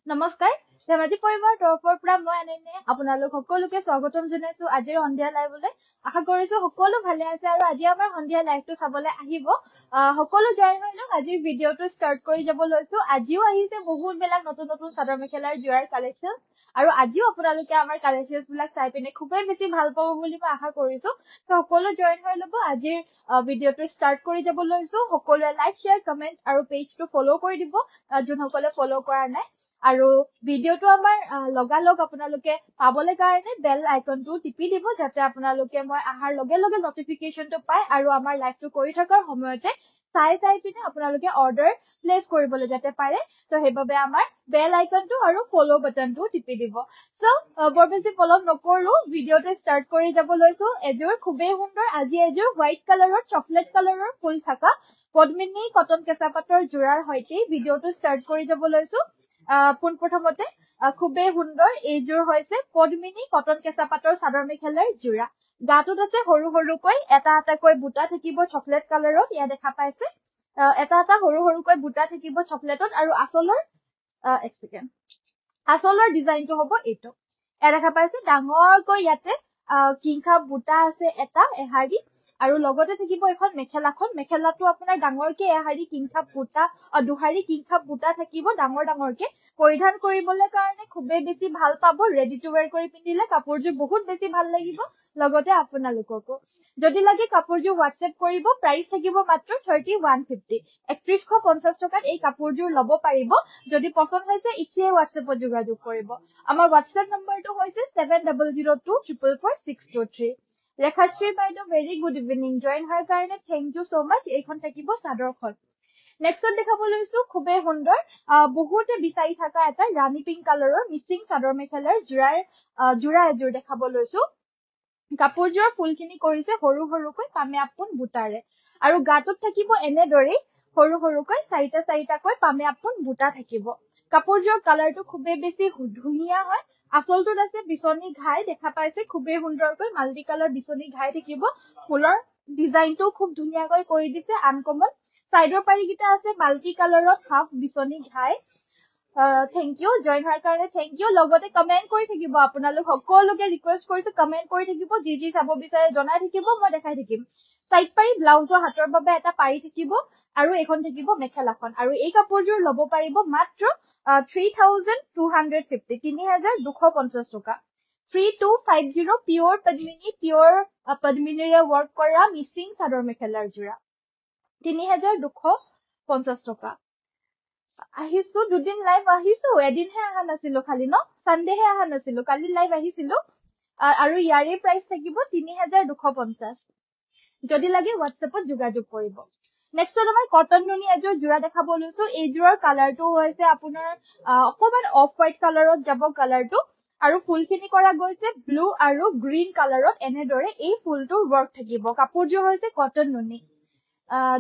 নমস্কাৰ ধেমাজি পৰিবাৰৰ তৰফৰ পৰা মই আনন্যে আপোনালোক সকলোকে স্বাগতম জনাইছো আজিৰ সন্ধিয়া লাইভলৈ আশা কৰিছো সকলো ভালে আছে আৰু আজি আমাৰ সন্ধিয়া লাইভটো চাবলৈ আহিব সকলো জয়েন হৈ লওক আজিৰ ভিডিঅটো ষ্টাৰ্ট কৰি যাব লৈছো আজিও আহিছে বহুত বেলেগ নতুন নতুন চাদৰ মেখেলাৰ জোৰাৰ কালেকশ্যন আৰু আজিও আপোনালোকে আমাৰ কালেকশ্যনছ বিলাক চাই পিনে খুবেই বেছি ভাল পাব বুলি মই আশা কৰিছো তো সকলো জয়েন হৈ ল'ব আজিৰ ভিডিঅটো ষ্টাৰ্ট কৰি যাব লৈছো সকলোৱে লাইক শেয়াৰ কমেন্ট আৰু পেজটো ফলো কৰি দিব যোনসকলে ফলো কৰা নাই আৰু ভিডিঅটো আমাৰ লগালগ আপোনালোকে পাবলৈ কাৰণে বেল আইকনটো টিপি দিব যাতে আপোনালোকে মই আহাৰ লগে লগে নটিফিকেশনটো পায় আৰু আমাৰ লাইভটো কৰি থকাৰ সময়তে চাই পিনে আপোনালোকে অৰ্ডাৰ প্লেচ কৰিবলৈ যাতে পাৰে তো সেইবাবে আমাৰ বেল আইকনটো আৰু ফলো বাটনটো টিপি দিব সো বৰ বেছি পলম নকৰো ভিডিঅটো ষ্টাৰ্ট কৰি যাব লৈছো এযোৰ খুবেই সুন্দৰ আজি এযোৰ হোৱাইট কালাৰৰ চকলেট কালাৰৰ ফুল থকা পদ্মিনী কটন কেঁচা পাটৰ জোৰাৰ সৈতে ভিডিঅটো ষ্টাৰ্ট কৰি যাব লৈছো পোনপ্ৰথমতে খুবেই সুন্দৰ এইযোৰ হৈছে পদ্মিনী কটন কেঁচা পাটৰ চাদৰ মেখেলাৰ জোৰা গাটোত আছে সৰু সৰুকৈ এটা এটাকৈ বুটা থাকিব চকলেট কালাৰত ইয়া দেখা পাইছে এটা এটা সৰু সৰুকৈ বুটা থাকিব চকলেটত আৰু আঁচলৰ এক ছেকেণ্ড আঁচলৰ ডিজাইনটো হ'ব এইটো এয়া দেখা পাইছে ডাঙৰকৈ ইয়াতে কিংখা বুটা আছে এটা এহাৰি আৰু লগতে থাকিব এখন মেখেলাটো আপোনাৰ ডাঙৰকে এহাৰি কিংখা বুটা দুহাৰি কিংখা বুটা থাকিব ডাঙৰকে পৰিধান কৰিবলৈ কাৰণে খুবেই বেছি ভাল পাব ৰেডি টু ওয়্যাৰ কৰি পিন্ধিলে কাপোৰযোৰ বহুত বেছি ভাল লাগিব লগতে আপোনালোককো যদি লাগে কাপোৰযোৰ হোৱাটছএপ কৰিব প্ৰাইস থাকিব মাত্ৰ 3150 3150 টকাত এই কাপোৰযোৰ ল'ব পাৰিব যদি পছন্দ হৈছে ইচ্ছাই হোৱাটছএপত যোগাযোগ কৰিব আমাৰ হোৱাটছএপ নম্বৰটো হৈছে 7002444623 ৰেখাশ্ৰী বাইদেউ ভেৰি গুড ইভিনিং জয়েন হোৱাৰ কাৰণে থেংক ইউ সো মাচ এইখন থাকিব চাদৰখন নেক্সট দেখাব লৈছো খুবেই সুন্দৰ বহুতে বিচাৰি থকা এটা ৰাণী পিংক কালাৰৰ মিচিং চাদৰ মেখেলাৰ জোৰা এযোৰ দেখাব লৈছো কাপোৰযোৰৰ ফুলখিনি কৰিছে সৰু সৰুকৈ পামে আপোন বুটাৰে আৰু গাটোত থাকিব এনেদৰে সৰু সৰুকৈ চাৰিটাকৈ পামে আপোন বুটা থাকিব কাপোৰযোৰৰ কালাৰটো খুবেই বেছি ধুনীয়া হয় আঁচলটোত আছে বিচনী ঘাই দেখা পাইছে খুবেই সুন্দৰকৈ মাল্টি কালাৰ বিচনী ঘাই থাকিব ফুলৰ ডিজাইনটো খুব ধুনীয়াকৈ কৰি দিছে আনকমন সাইডৰ পাৰিকিটা আছে মাল্টি কালাৰত হাফ বিচনী ঘাই থেংক ইউ জয়েন হোৱাৰ কাৰণে থেংক ইউ লগতে কমেন্ট কৰি থাকিব আপোনালোক সকলোকে ৰিকুৱেষ্ট কৰিছো কমেন্ট কৰি থাকিব যি চাব বিচাৰে জনাই থাকিব মই দেখাই থাকিম সাইড পাৰি ব্লাউজৰ হাতৰ বাবে এটা পাৰি থাকিব আৰু এখন থাকিব মেখেলাখন আৰু এই কাপোৰযোৰ ল'ব পাৰিব মাত্ৰ 3250 3250 টকা 3250 পিয়ৰ পদ্মিনীৰে ৱৰ্ক কৰা মিচিং চাদৰ মেখেলাৰ জোৰা 3250 টকা আহিছো দুদিন লাইভ আহিছো এদিনহে অহা নাছিলো খালি ন সানডেহে অহা নাছিলো কালি লাইভ আহিছিলো আৰু ইয়াৰে প্ৰাইস থাকিব 3250 যদি লাগে হোৱাটছএপত যোগাযোগ কৰিব নেক্সট আমাৰ কটন নুনি এযোৰ জোৰা দেখাব লৈছো এইযোৰৰ কালাৰটো হৈছে আপোনাৰ অকমান অফ হোৱাইট কালাৰত যাব কালাৰটো আৰু ফুলখিনি কৰা গৈছে ব্লু আৰু গ্ৰীন কালাৰত এনেদৰে এই ফুলটোৰ ৱৰ্ক থাকিব কাপোৰযোৰ হৈছে কটন নুনি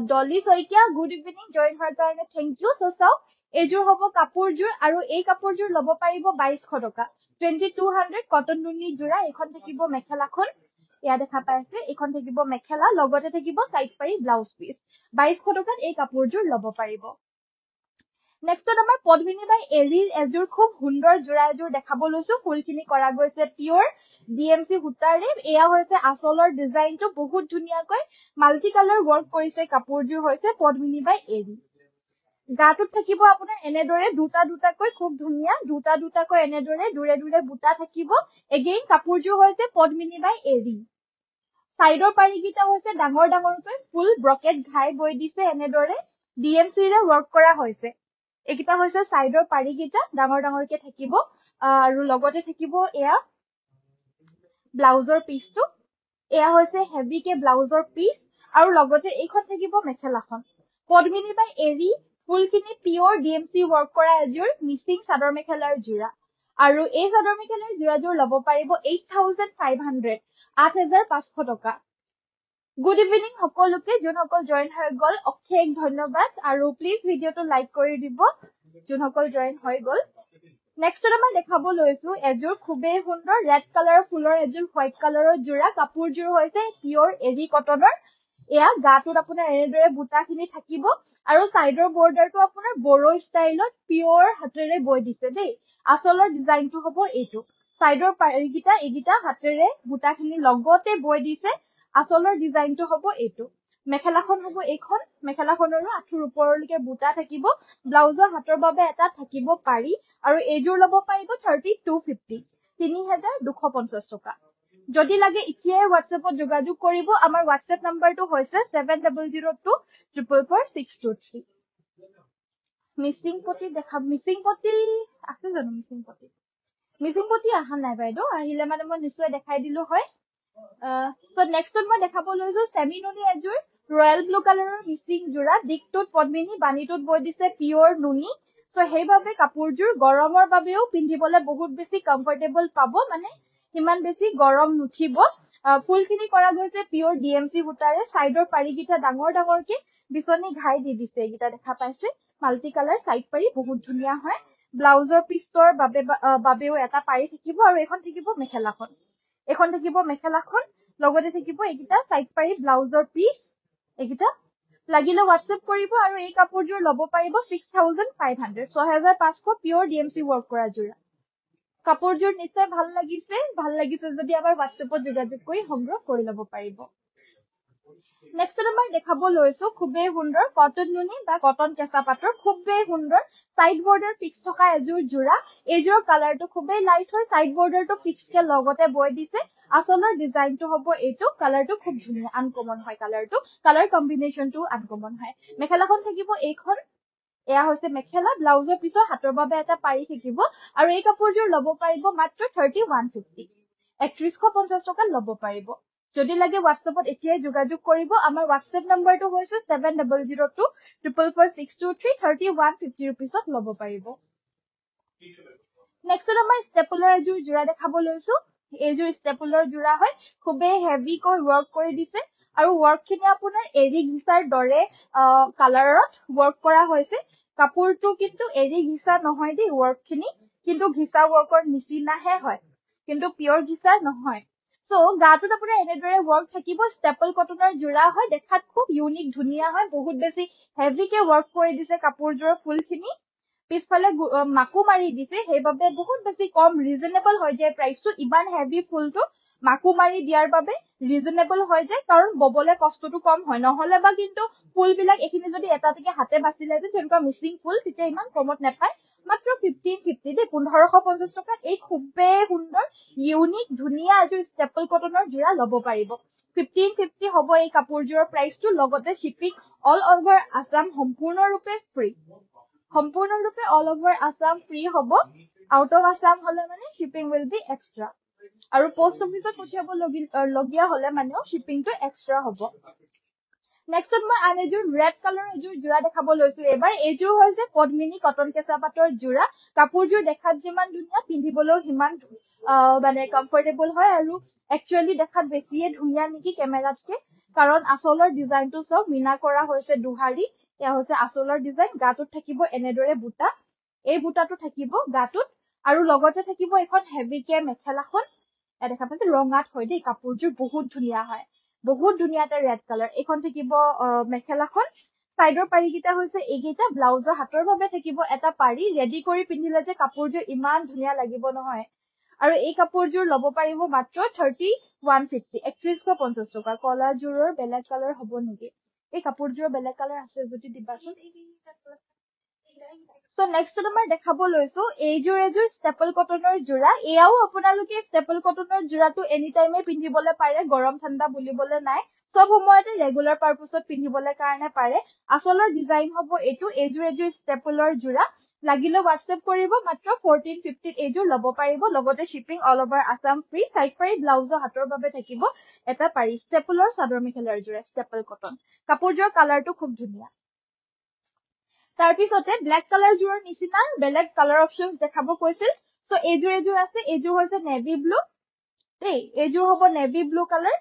Dolly Saikia good evening join হোৱাৰ কাৰণে থেংক ইউ সো চাওক এইযোৰ হ'ব কাপোৰযোৰ আৰু এই কাপোৰযোৰ ল'ব পাৰিব 2200 টকা 2200 কটন নুনি জোৰা এখন থাকিব মেখেলাখন ইয়া দেখা পাইছে এখন থাকিব মেখেলা লগতে থাকিব সাইড পাৰি ব্লাউজ পিস 2200 টকাত এই কাপোৰযোৰ ল'ব পাৰিব নেক্সট আমাৰ পদ্মিনী বাই এৰিৰ এযোৰ খুব সুন্দৰ জোৰা এযোৰ দেখাব লৈছো ফুলখিনি কৰা গৈছে পিয়ৰ ডিএমসি সূতাৰে এয়া হৈছে আঁচলৰ ডিজাইনটো বহুত ধুনীয়াকৈ মাল্টি কালাৰ ৱৰ্ক কৰিছে কাপোৰযোৰ হৈছে পদ্মিনী বাই এৰি গাটোত থাকিব আপোনাৰ এনেদৰে দুটাকৈ খুব ধুনীয়া দুটাকৈ এনেদৰে দূৰে বুটা থাকিব এগেইন কাপোৰযোৰ হৈছে পদ্মিনী বাই এৰি সাইডৰ পাৰিকিটা হৈছে ডাঙৰকৈ ফুল ব্ৰকেট ঘাই বৈ দিছে এনেদৰে ডিএমসি ৰে ৱৰ্ক কৰা হৈছে এইকিটা হৈছে সাইডৰ পাৰিকিটা ডাঙৰকে থাকিব আৰু লগতে থাকিব এয়া ব্লাউজৰ পিসটো এয়া হৈছে হেভিকে ব্লাউজৰ পিস আৰু লগতে এইখন থাকিব মেখেলাখন পদ্মিনী বাই এৰি ফুলখিনি পিয়ৰ ডিএমসি ৱৰ্ক কৰা এযোৰ মিচিং চাদৰ মেখেলাৰ জোৰা আৰু এই চাদৰ মেখেলাৰ জোৰাযোৰ ল'ব পাৰিব 8500 8500 টকা গুড ইভিনিং সকলোকে যোনসকল জয়েন হৈ গল অশেষ ধন্যবাদ আৰু প্লিজ ভিডিঅটো লাইক কৰি দিব যোনসকল জয়েন হৈ গল নেক্সট আমাৰ দেখাব লৈছো এযোৰ খুবেই সুন্দৰ ৰেড কালাৰৰ ফুলৰ এযোৰ হোৱাইট কালাৰৰ জোৰা কাপোৰযোৰ হৈছে পিয়ৰ এৰি কটনৰ এয়া গাটোত আপোনাৰ এনেদৰে বুটাখিনি থাকিব আৰু সাইডৰ বৰ্ডাৰটো আপোনাৰ বড়ো ষ্টাইলত পিওৰ হাতেৰে বৈ দিছে দেই আসলৰ ডিজাইনটো হ'ব এইটো সাইডৰ পাৰিগিটা এগিটা হাতেৰে বুটাখিনি লগতে বৈ দিছে আসলৰ ডিজাইনটো হ'ব এইটো মেখেলাখন হ'ব এইখন মেখেলাখনৰো আঁঠুৰ ওপৰলৈকে বুটা থাকিব ব্লাউজৰ হাতৰ বাবে এটা থাকিব পাৰি আৰু এইযোৰ ল'ব পাৰিব 3250 3250 টকা যদি লাগে ইতিয়াই WhatsAppত যোগাযোগ কৰিব আমাৰ WhatsApp নম্বৰটো হৈছে 7002444623 মিসিং পটি দেখা মিসিং পটি আছে জানো মিসিং পটি আহা নাই বাইদেউ আহিলে মানে মই নিশ্চয় দেখাই দিলো হয় সো নেক্সটত মই দেখাব লৈছো সেমিনুনি এজুৰ ৰয়্যাল ব্লু কালাৰৰ মিসিং জোৰা দিকটোত পদ্মিনী বাণীটোত বৈ দিছে পিওৰ নুনি সো সেইভাবে কাপোৰজোৰ গৰমৰ বাবেও পিন্ধিবলৈ বহুত বেছি কমফৰ্টেবল পাব মানে ইমান বেছি গৰম নুঠিব ফুলখিনি কৰা গৈছে পিওৰ ডিএমসি বুটাৰে সাইডৰ পাৰিগিটা ডাঙৰ ডাঙৰকে বিছনি ঘাই দি দিছে এইগিটা দেখা পাইছে মাল্টি কালাৰ সাইড পাৰি বহুত ধুনিয়া হয় ব্লাউজৰ পিষ্টৰ বাবেও এটা পাৰি থাকিব আৰু এখন থাকিব মেখেলাখন লগতে থাকিব এইগিটা সাইড পাৰি ব্লাউজৰ পিস এইগিটা লাগিলে WhatsApp কৰিব আৰু এই কাপোৰজোৰ ল'ব পাৰিব 6500 6500 পিওৰ ডিএমসি ওয়াৰ্ক কৰা জোৰা কাপোৰজোৰ নিশ্চয় ভাল লাগিছে যদি আমাৰ WhatsAppত যোগাযোগ কৰি সংগ্ৰহ কৰি ল'ব পাৰিব নেক্সট নম্বৰ দেখাব লৈছো খুবেই সুন্দৰ কটন নুনি বা কটন কেঁচা পাটৰ খুবেই সুন্দৰ সাইড বৰ্ডাৰ ফিক্স থকা এজোৰ জোৰা এজোৰ কালাৰটো খুবেই লাইট হয় সাইড বৰ্ডাৰটো ফিক্সকে লগতে বৈ দিছে আসলৰ ডিজাইনটো হ'ব এইটো কালাৰটো খুব ধুনীয়া আনকমন হয় কালাৰ কম্বিনেশনটো আনকমন হয় মেখেলাখন থাকিব এইখন এয়া হৈছে মেখেলা ব্লাউজৰ পিছৰ হাতৰ বাবে এটা পাৰি থাকিব আৰু এই কাপোৰজোৰ ল'ব পাৰিব মাত্ৰ 3150 3150 টকা ল'ব পাৰিব যদি লাগে WhatsAppত এতিয়াই যোগাযোগ কৰিব আমাৰ WhatsApp নম্বৰটো হৈছে 7002444623 3150 rupeesত ল'ব পাৰিব নেক্সট নম্বৰ ষ্টেপলাৰ এজোৰ জোৰা দেখাব লৈছো এইজোৰ ষ্টেপলাৰ জোৰা হয় খুবেই হেভি কৈ ওয়াৰ্ক কৰি দিছে আৰু ওয়াৰ্কখিনি আপোনাৰ এৰি ঘিচাৰ দৰে কালাৰত ওয়াৰ্ক কৰা হৈছে কাপোৰটো কিন্তু এৰি ঘিচা নহয় দেই ওয়াৰ্কখিনি কিন্তু ঘিচা ওয়াৰ্কৰ নিচিনাহে হয় কিন্তু পিওৰ ঘিচা নহয় সো গাটোত আপোনাৰ এনেদৰে ওয়াৰ্ক থাকিব ষ্টেপল কটনৰ জোৰা হয় দেখাত খুব ইউনিক ধুনিয়া হয় বহুত বেছি হেভি কে ওয়ার্ক কৰি দিছে কাপোৰজোৰ ফুলখিনি পিছফালে মাকু মাৰি দিছে সেইবাবে বহুত বেছি কম ৰিজনেবল হৈ যায় প্ৰাইসটো ইমান হেভি ফুলটো মাকু মাৰি দিয়াৰ বাবে ৰিজনেবল হৈ যায় কাৰণ ববলে কষ্টটো কম হয় নহলে বা কিন্তু ফুলবিলাক এখিনি যদি এটা থেকে হাতে বাচিলে যে যেনকা মিসিং ফুল তেতিয়া ইমান কমত নাপায় মাত্ৰ 1550 দে 1550 টকা এই খুবেই সুন্দৰ ইউনিক ধুনিয়া এজোৰ ষ্টেপল কটনৰ জোৰা ল'ব পাৰিব 1550 হ'ব এই কাপোৰজোৰৰ প্ৰাইসটো লগতে শিপিং অল ওভাৰ আসাম সম্পূৰ্ণৰূপে ফ্ৰী সম্পূৰ্ণৰূপে অল ওভাৰ আসাম ফ্ৰী হ'ব আউট অফ আসাম হলে মানে শিপিং উইল বি এক্সট্ৰা আৰু পোষ্ট অফিসত পঠিয়াব লগিয়া হলে মানেও শিপিংটো এক্সট্ৰা হ'ব নেক্সটত মই আন এজোৰ ৰেড কালাৰ এজোৰ জোৰা দেখাব লৈছো এবাৰ এজোৰ হৈছে পদ্মিনী কটন কেঁচা পাটৰ জোৰা কাপোৰজোৰ দেখাত যিমান ধুনীয়া পিন্ধিবলৈও সিমান মানে কমফৰ্টেবল হয় আৰু একচুয়ালি দেখাত বেছিয়ে ধুনীয়া নেকি কেমেৰাতকে কাৰণ আসলৰ ডিজাইনটো সব মিনা কৰা হৈছে দুহাৰি এয়া হৈছে আসলৰ ডিজাইন গাটোত থাকিব এনেদৰে বুটা এই বুটাটো থাকিব গাটোত আৰু লগতে থাকিব এখন হেভি কে মেখেলাখন দেখা পাইছে ৰঙাত হয় দেই কাপোৰজোৰ বহুত ধুনীয়া হয় বহুত ধুনীয়া এটা ৰেড কালাৰ এখন থাকিব মেখেলাখন সাইডৰ পাৰিগিটা হৈছে এইগিটা ব্লাউজৰ হাতৰ বাবে থাকিব এটা পাৰি ৰেডি কৰি পিন্ধিলে যে কাপোৰজোৰ ইমান ধুনীয়া লাগিব নহয় আৰু এই কাপোৰজোৰ ল'ব পাৰিব মাত্ৰ 3150 3150 টকা কলাজোৰৰ বেলেগ কালাৰ হ'ব নেকি এই কাপোৰজোৰৰ বেলেগ কালাৰ আছে যদি দিবাচোন সো নেক্সট নম্বৰ দেখাব লৈছো এইজোৰ এজোৰ ষ্টেপল কটনৰ জোৰা এয়াও আপোনালোকে ষ্টেপল কটনৰ জোৰাটো এনি টাইমে পিন্ধিবলৈ পাৰে গৰম ঠাণ্ডা বুলিবলৈ নাই সব সময়তে ৰেগুলাৰ পাৰপাসত পিন্ধিবলৈ কাৰণে পাৰে আসলৰ ডিজাইন হ'ব এইটো এইজোৰ এজোৰ ষ্টেপলৰ জোৰা লাগিলে WhatsApp কৰিব মাত্ৰ 1450 এইজোৰ ল'ব পাৰিব লগতে shipping all over Assam free side পাৰি ব্লাউজৰ হাতৰ বাবে থাকিব এটা পাৰি ষ্টেপলৰ চাদৰ মেখেলাৰ জোৰা ষ্টেপল কটন কাপোৰজোৰ কালাৰটো খুব ধুনীয়া তাৰ পিছতে ব্ল্যাক কালাৰ জোৰৰ নিচিনা বেলেগ কালাৰ অপচনস দেখাব কৈছিল সো এইজোৰ এজোৰ আছে এইজোৰ হৈছে নেভি ব্লু এই এইজোৰ হ'ব নেভি ব্লু কালাৰ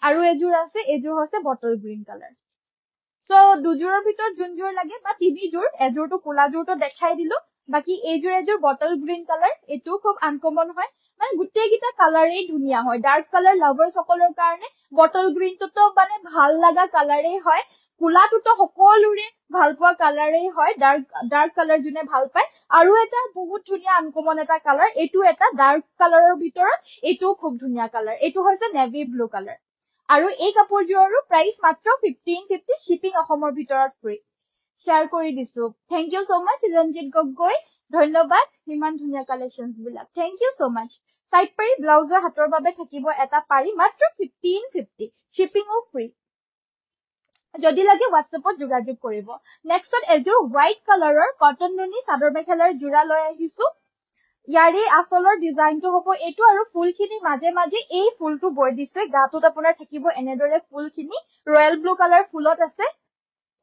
আৰু এজোৰ আছে এইজোৰ হৈছে বটল গ্ৰীন কালাৰ সো দুজোৰৰ ভিতৰত যোনজোৰ লাগে বা তিনিজোৰ এজোৰটো কোলা জোৰটো দেখাই দিলো বাকি এইজোৰ এজোৰ বটল গ্ৰীন কালাৰ এটো খুব আনকমন হয় মানে গুটেইগিটা কালাৰেই ধুনীয়া হয় ডাৰ্ক কালাৰ লাভাৰ সকলৰ কাৰণে বটল গ্ৰীনটো তো মানে ভাল লাগা কালাৰেই হয় কোলাটো তো সকলোৰে ভাল পোৱা কালাৰেই হয় ডাৰ্ক কালাৰ যোনে ভাল পায় আৰু এটা বহুত ধুনীয়া আনকমন এটা কালাৰ এইটো এটা ডাৰ্ক কালাৰৰ ভিতৰত এইটো খুব ধুনীয়া কালাৰ এইটো হৈছে নেভি ব্লু কালাৰ আৰু এই কাপোৰযোৰৰো প্ৰাইস মাত্ৰ 1550 শিপিং অসমৰ ভিতৰত ফ্ৰী শ্বেয়াৰ কৰি দিছো thank you so much Ranjit Gogoi ধন্যবাদ ইমান ধুনীয়া কালেকশনস বিলাক thank you so mass side পাৰি ব্লাউজৰ হাতৰ বাবে থাকিব এটা পাৰি মাত্ৰ 1550 শিপিংও ফ্ৰী যদি লাগে WhatsAppত যোগাযোগ কৰিব নেক্সটত এযোৰ হোৱাইট কালাৰৰ কটন নুনি চাদৰ মেখেলাৰ জোৰা লৈ আহিছো ইয়াৰে আচলৰ ডিজাইনটো হ'ব এইটো আৰু ফুলখিনি মাজে মাজে এই ফুলটো বৈ দিছে গাটোত আপোনাৰ থাকিব এনেদৰে ফুলখিনি ৰয়েল ব্লু কালাৰ ফুলত আছে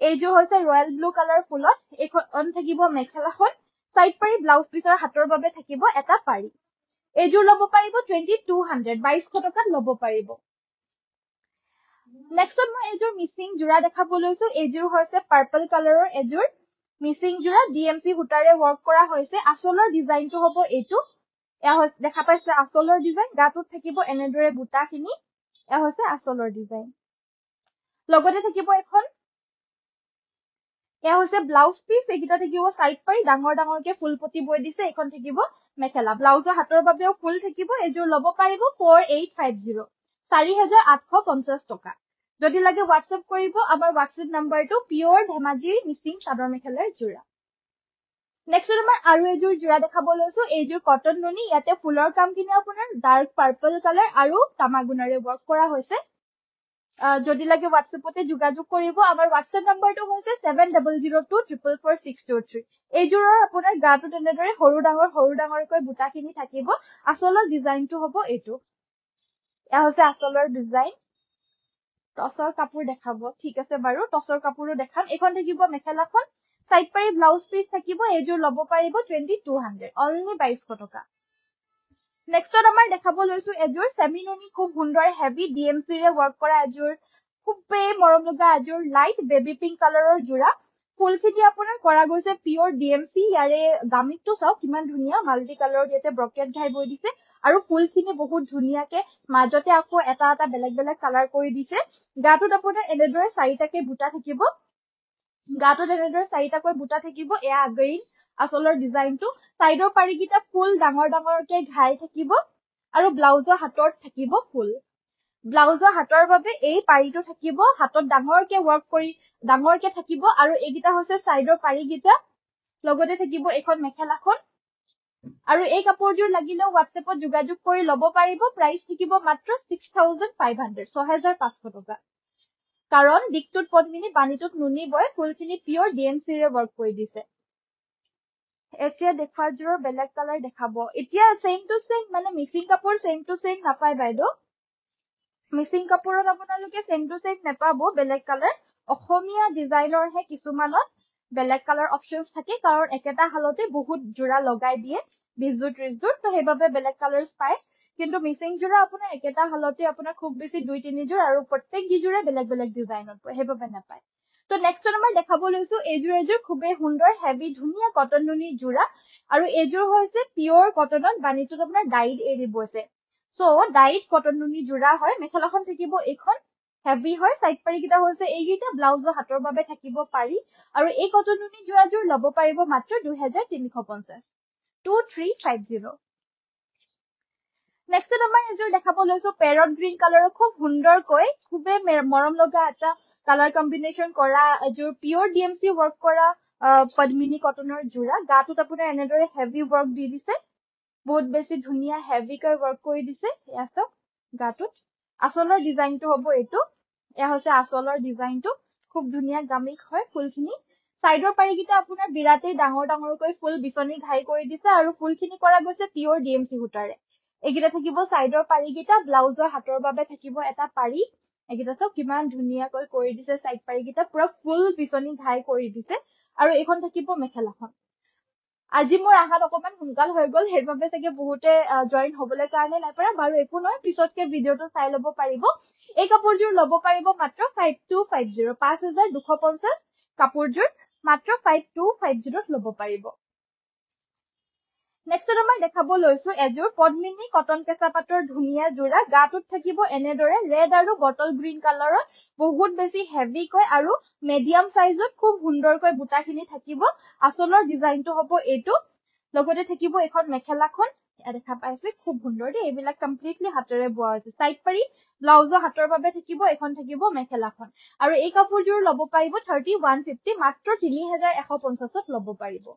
এইযোৰ হৈছে ৰয়েল ব্লু কালাৰ ফুলত এইখন থাকিব মেখেলাখন সাইড পাৰি ব্লাউজ পিছৰ হাতৰ বাবে থাকিব এটা পাৰি এইযোৰ ল'ব পাৰিব 2200 2200 টকাত ল'ব পাৰিব নেক্সটত মই এযোৰ মিচিং জোৰা দেখাব লৈছো এইযোৰ হৈছে পাৰ্পল কালাৰৰ এযোৰ মিচিং জোৰা ডিএমসি সূতাৰে ওয়াৰ্ক কৰা হৈছে আচলৰ ডিজাইনটো হ'ব এইটো এয়া দেখা পাইছে আচলৰ ডিজাইন গাটোত থাকিব এনেদৰে বুটাখিনি এয়া হৈছে আচলৰ ডিজাইন লগতে থাকিব এখন এয়া হৈছে ব্লাউজ পিস এইকিটা থাকিব সাইড পাৰি ডাঙৰ ডাঙৰকে ফুলপটি বৈ দিছে এখন থাকিব মেখেলা ব্লাউজৰ হাতৰ বাবেও ফুল থাকিব এযোৰ ল'ব পাৰিব 4850 4850 টকা যদি লাগে WhatsApp কৰিব আমাৰ WhatsApp নাম্বাৰটো পিওৰ ধেমাজিৰ মিচিং চাদৰ মেখেলাৰ জোৰা নেক্সট আমাৰ আৰু এযোৰ জোৰা দেখাব লৈছো এইযোৰ কটন নুনি ইয়াতে ফুলৰ কামখিনি আপোনাৰ ডাৰ্ক পাৰ্পল কালাৰ আৰু তামাগুনাৰে ওয়াৰ্ক কৰা হৈছে যদি লাগে WhatsAppতে যোগাযোগ কৰিব আমাৰ WhatsApp নাম্বাৰটো হৈছে 7002444623 এইযোৰৰ আপোনাৰ গাটো তেনেদৰে সৰু ডাঙৰকৈ বুটাখিনি থাকিব আচলৰ ডিজাইনটো হ'ব এইটো এয়া হৈছে আচলৰ ডিজাইন টসৰ কাপোৰ দেখাব ঠিক আছে বাৰু টসৰ কাপোৰো দেখাম এখন থাকিব মেখেলাখন সাইড পাৰি ব্লাউজ পিস থাকিব এইযোৰ ল'ব পাৰিব 2200 অনলি 2200 টকা নেক্সটত আমাৰ দেখাব লৈছো এযোৰ সেমি নুনি খুব সুন্দৰ হেভি ডিএমসি ৰে ওয়াৰ্ক কৰা এযোৰ খুবেই মৰম লগা এযোৰ লাইট বেবি পিংক কালাৰৰ জোৰা ফুলখিনি আপোনাৰ কৰা গৈছে পিওৰ ডিএমসি ইয়াৰে গামিকটো চাওক কিমান ধুনীয়া মাল্টি কালাৰৰ ইয়াতে ব্ৰকেট ঘাই বৈ দিছে আৰু ফুলখিনি বহুত ধুনীয়াকে মাজতে আকৌ এটা এটা বেলেগ কালাৰ কৰি দিছে গাটোত আপোনাৰ এনেদৰে চাৰিটাকে বুটা থাকিব গাটোত এনেদৰে চাৰিটাকৈ বুটা থাকিব এয়া আগেইন আচলৰ ডিজাইনটো সাইডৰ পাৰিকিটা ফুল ডাঙৰকে ঘাই থাকিব আৰু ব্লাউজৰ হাতত থাকিব ফুল ব্লাউজৰ হাতৰ বাবে এই পাৰিটো থাকিব হাতত ডাঙৰকে ওয়াৰ্ক কৰি ডাঙৰকে থাকিব আৰু এইকিটা হৈছে সাইডৰ পাৰিকিটা লগতে থাকিব এখন মেখেলাখন আৰু এই কাপোৰযোৰ লাগিলেও WhatsAppত যোগাযোগ কৰি ল'ব পাৰিব প্ৰাইস থাকিব মাত্ৰ 6500 6500 টকা কাৰণ দিকটোত পদ্মিনী বাণীটোত নুনি বয় ফুলখিনি পিওৰ ডিএমসি ৰে ওয়াৰ্ক কৰি দিছে এতিয়া দেখুৱাযোৰৰ বেলেগ কালাৰ দেখাব এতিয়া সেম টু সেম মানে মিচিং কাপোৰ সেম টু সেম নাপায় বাইদেউ মিচিং কাপোৰত আপোনালোকে সেম টু সেম নাপাব বেলেগ কালাৰ অসমীয়া ডিজাইনৰহে কিছুমানত বেলেগ কালাৰ অপচনস থাকে কাৰণ একেটা হালতে বহুত জোৰা লগাই দিয়ে 20 জোৰ 30 জোৰ তো হেবাবে বেলেগ কালাৰস পায় কিন্তু মিচিং জোৰা আপোনাৰ একেটা হালতে আপোনাৰ খুব বেছি 2-3 জোৰ আৰু প্ৰত্যেক গিজোৰে বেলেগ ডিজাইনত পায় হেবাবে নাপায় তো নেক্সট আমাৰ দেখাব লৈছো এযোৰ খুবেই সুন্দৰ হেভি ধুনীয়া কটন নুনি জোৰা আৰু এযোৰ হৈছে পিওৰ কটনত বাণীটোত আপোনাৰ ডাইড এৰি বৈছে সো ডাইড কটন নুনি জোৰা হয় মেখেলাখন থাকিব এইখন হেভি হয় সাইড পাৰিকিটা হৈছে এইকিটা ব্লাউজৰ হাতৰ বাবে থাকিব পাৰি আৰু এই কটন নুনি জোৰাযোৰ ল'ব পাৰিব মাত্ৰ 2350 2350 নেক্সট আমাৰ এযোৰ দেখাব লৈছো পেৰট গ্ৰীণ কালাৰৰ খুব সুন্দৰকৈ খুবেই মৰম লগা এটা কালাৰ কম্বিনেশন কৰা এযোৰ পিওৰ ডিএমসি ওয়াৰ্ক কৰা পদ্মিনী কটনৰ জোৰা গাটোত আপোনাৰ এনেদৰে হেভি ওয়াৰ্ক দি দিছে বহুত বেছি ধুনীয়া হেভি কৈ ওয়াৰ্ক কৰি দিছে এয়া চাওক গাটোত আচলৰ ডিজাইনটো হ'ব এইটো এয়া হৈছে আচলৰ ডিজাইনটো খুব ধুনীয়া গামিক হয় ফুলখিনি সাইডৰ পাৰিকিটা আপোনাৰ বিৰাটেই ডাঙৰকৈ ফুল বিচনি ঘাই কৰি দিছে আৰু ফুলখিনি কৰা গৈছে পিওৰ ডিএমসি সূতাৰে এইকিটা থাকিব সাইডৰ পাৰিকিটা ব্লাউজৰ হাতৰ বাবে থাকিব এটা পাৰি এইকিটা চাওক কিমান ধুনীয়াকৈ কৰি দিছে সাইড পাৰিকিটা পুৰা ফুল বিচনি ঘাই কৰি দিছে আৰু এইখন থাকিব মেখেলাখন আজি মোৰ আহাত অকমান সোনকাল হৈ গল হেইভাবে চাগে বহুতে জয়েন হ'বলৈ কাৰণে নাই পৰা বাৰু একো নহয় পিছতকে ভিডিওটো চাই ল'ব পাৰিব এই কাপোৰযোৰ ল'ব পাৰিব মাত্ৰ 5250 5250 কাপোৰযোৰ মাত্ৰ 5250 ত ল'ব পাৰিব নেক্সট আমাৰ দেখাব লৈছো এযোৰ পদ্মিনী কটন কেঁচা পাটৰ ধুনীয়া যোৰা গাটোত থাকিব এনেদৰে ৰেড আৰু বটল গ্ৰীণ কালাৰত বহুত বেছি হেভিকৈ আৰু মিডিয়াম সাইজত খুব সুন্দৰকৈ বুটাখিনি থাকিব আচলৰ ডিজাইনটো হ'ব এইটো লগতে থাকিব এখন মেখেলাখন দেখা পাইছে খুব সুন্দৰ দেই এইবিলাক কমপ্লিটলি হাতেৰে বোৱা হৈছে সাইড পাৰি ব্লাউজৰ হাতৰ বাবে থাকিব এখন থাকিব মেখেলাখন আৰু এই কাপোৰযোৰ ল'ব পাৰিব 3150 মাত্ৰ 3150ত ল'ব পাৰিব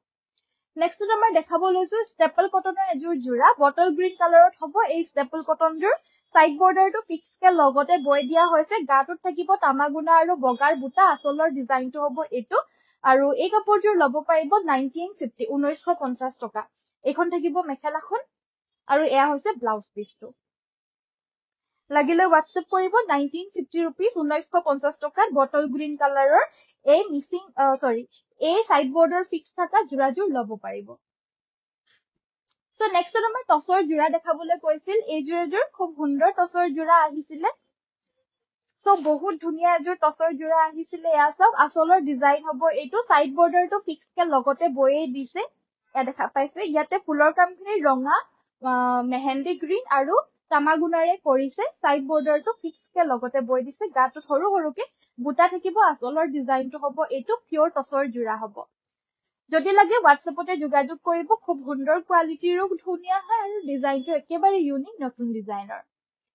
নেক্সট আমাৰ দেখাব লৈছো ষ্টেপল কটনৰ এযোৰ যোৰা বটল গ্ৰীণ কালাৰত হ'ব এই ষ্টেপল কটনযোৰ সাইড বৰ্ডাৰটো ফিক্সকে লগতে বৈ দিয়া হৈছে গাটোত থাকিব তামাগুনা আৰু বগাৰ বুটা আচলৰ ডিজাইনটো হ'ব এইটো আৰু এই কাপোৰযোৰ ল'ব পাৰিব 1950 টকা এইখন থাকিব মেখেলাখন আৰু এয়া হৈছে ব্লাউজ পিচটো লাগিলে WhatsApp কৰিব 1950 rupees 1950 টকাত বটল গ্ৰীণ কালাৰৰ এই মিসিং এই সাইড বৰ্ডাৰ ফিক্স থকা যোৰাযোৰ ল'ব পাৰিব সো নেক্সট আমাৰ টছৰ যোৰা দেখাবলৈ কৈছিল এই যোৰাযোৰ খুব সুন্দৰ টছৰ যোৰা আহিছিলে সো বহুত ধুনীয়া এযোৰ টছৰ যোৰা আহিছিলে এয়া সব আচলৰ ডিজাইন হ'ব এইটো সাইড বৰ্ডাৰটো ফিক্সকে লগতে বয়ে দিছে এয়া দেখা পাইছে ইয়াতে ফুলৰ কামখিনি ৰঙা মেহেন্দি গ্ৰীণ আৰু তামাগুনাৰে কৰিছে সাইড বৰ্ডাৰটো ফিক্সকে লগতে বৈ দিছে গাটোত সৰু সৰুকে বুটা থাকিব আচলৰ ডিজাইনটো হ'ব এইটো পিয়ৰ টছৰ যোৰা হ'ব যদি লাগে WhatsAppতে যোগাযোগ কৰিব খুব সুন্দৰ কোৱালিটিৰো ধুনীয়া হয় আৰু ডিজাইনটো একেবাৰে ইউনিক নতুন ডিজাইনৰ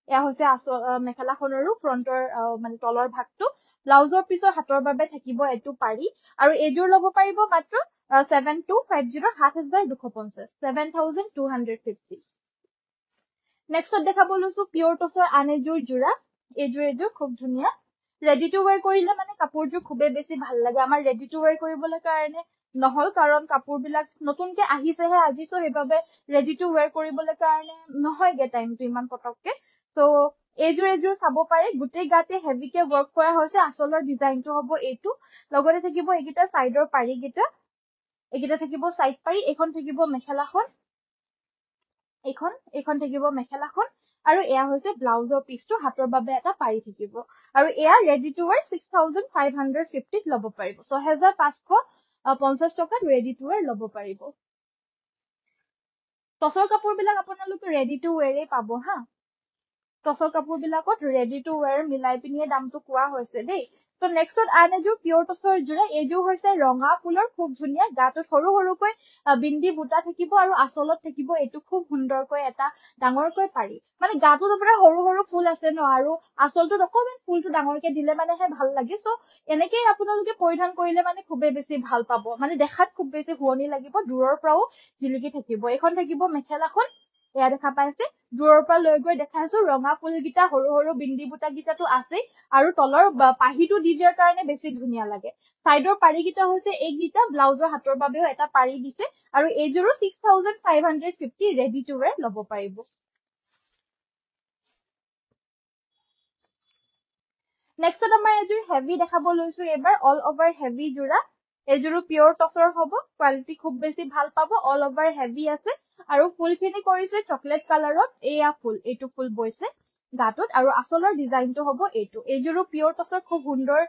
এয়া হৈছে মেখেলাখনৰো ফ্ৰন্টৰ মানে তলৰ ভাগটো ব্লাউজৰ পিছৰ হাতৰ বাবে থাকিব এটো পাৰি আৰু এযোৰ ল'ব পাৰিব মাত্ৰ 7250 7250 7250 নেক্সট দেখাব লৈছো পিয়ৰ টছৰ আন এযোৰ যোৰা এযোৰ খুব ধুনীয়া ৰেডি টু ওয়্যাৰ কৰিলে মানে কাপোৰযোৰ খুবেই বেছি ভাল লাগে আমাৰ ৰেডি টু ওয়্যাৰ কৰিবলৈ কাৰণে নহল কাৰণ কাপোৰবিলাক নতুনকে আহিছেহে আজি সো সেইবাবে ৰেডি টু ওয়্যাৰ কৰিবলৈ কাৰণে নহয়গে টাইমটো ইমান পটককে সো এযোৰ চাব পাৰে গোটেই গাতে হেভিকে ওয়াৰ্ক কৰা হৈছে আচলৰ ডিজাইনটো হ'ব এইটো লগতে থাকিব এইকিটা সাইডৰ পাৰি গিটা এইকিটা থাকিব সাইড পাৰি এখন থাকিব মেখেলাখন এইখন থাকিব মেখেলাখন আৰু এয়া হৈছে ব্লাউজৰ পিচটো হাতৰ বাবে এটা পাৰি থাকিব আৰু এয়া ৰেডি টু ওয়্যাৰ 6550 ত ল'ব পাৰিব 6550 টকাত ৰেডি টু ওয়্যাৰ ল'ব পাৰিব টছৰ কাপোৰবিলাক আপোনালোকে ৰেডি টু ওয়্যাৰে পাব হা টছৰ কাপোৰবিলাকত ৰেডি টু ওয়্যাৰ মিলাই পিনিয়ে দামটো কোৱা হৈছে দেই তো নেক্সট আন এযোৰ পিয়ৰ টছৰ যোৰা এযোৰ হৈছে ৰঙা ফুলৰ খুব ধুনীয়া গাটোত সৰু সৰুকৈ বিন্দি বুটা থাকিব আৰু আচলত থাকিব এইটো খুব সুন্দৰকৈ এটা ডাঙৰকৈ পাৰি মানে গাটোত আপোনাৰ সৰু সৰু ফুল আছে ন আৰু আচলটোত অকমান ফুলটো ডাঙৰকে দিলে মানেহে ভাল লাগে সো এনেকৈ আপোনালোকে পৰিধান কৰিলে মানে খুবেই বেছি ভাল পাব মানে দেখাত খুব বেছি শুৱনি লাগিব দূৰৰ পৰাও জিলিকি থাকিব এখন থাকিব মেখেলাখন এয়া দেখা পাইছে দূৰৰ পৰা লৈ গৈ দেখাইছো ৰঙা ফুলগিটা সৰু সৰু বিন্দি বুটা গিটাটো আছে আৰু তলৰ পাহিটো দি দিয়াৰ কাৰণে বেছি ধুনীয়া লাগে সাইডৰ পাৰি গিটা হৈছে এইগিটা ব্লাউজৰ হাতৰ বাবেও এটা পাৰি দিছে আৰু এইযোৰো 6550 ৰেডি টু ওয়্যাৰ ল'ব পাৰিব নেক্সট আমাৰ এযোৰ হেভি দেখাব লৈছো এবাৰ অল ওভাৰ হেভি যোৰা এযোৰো পিয়ৰ টছৰ হ'ব কোৱালিটি খুব বেছি ভাল পাব অল ওভাৰ হেভি আছে আৰু ফুলখিনি কৰিছে চকলেট কালাৰত এয়া ফুল এইটো ফুল বৈছে গাটোত আৰু আচলৰ ডিজাইনটো হ'ব এইটো এযোৰো পিয়ৰ টছৰ খুব সুন্দৰ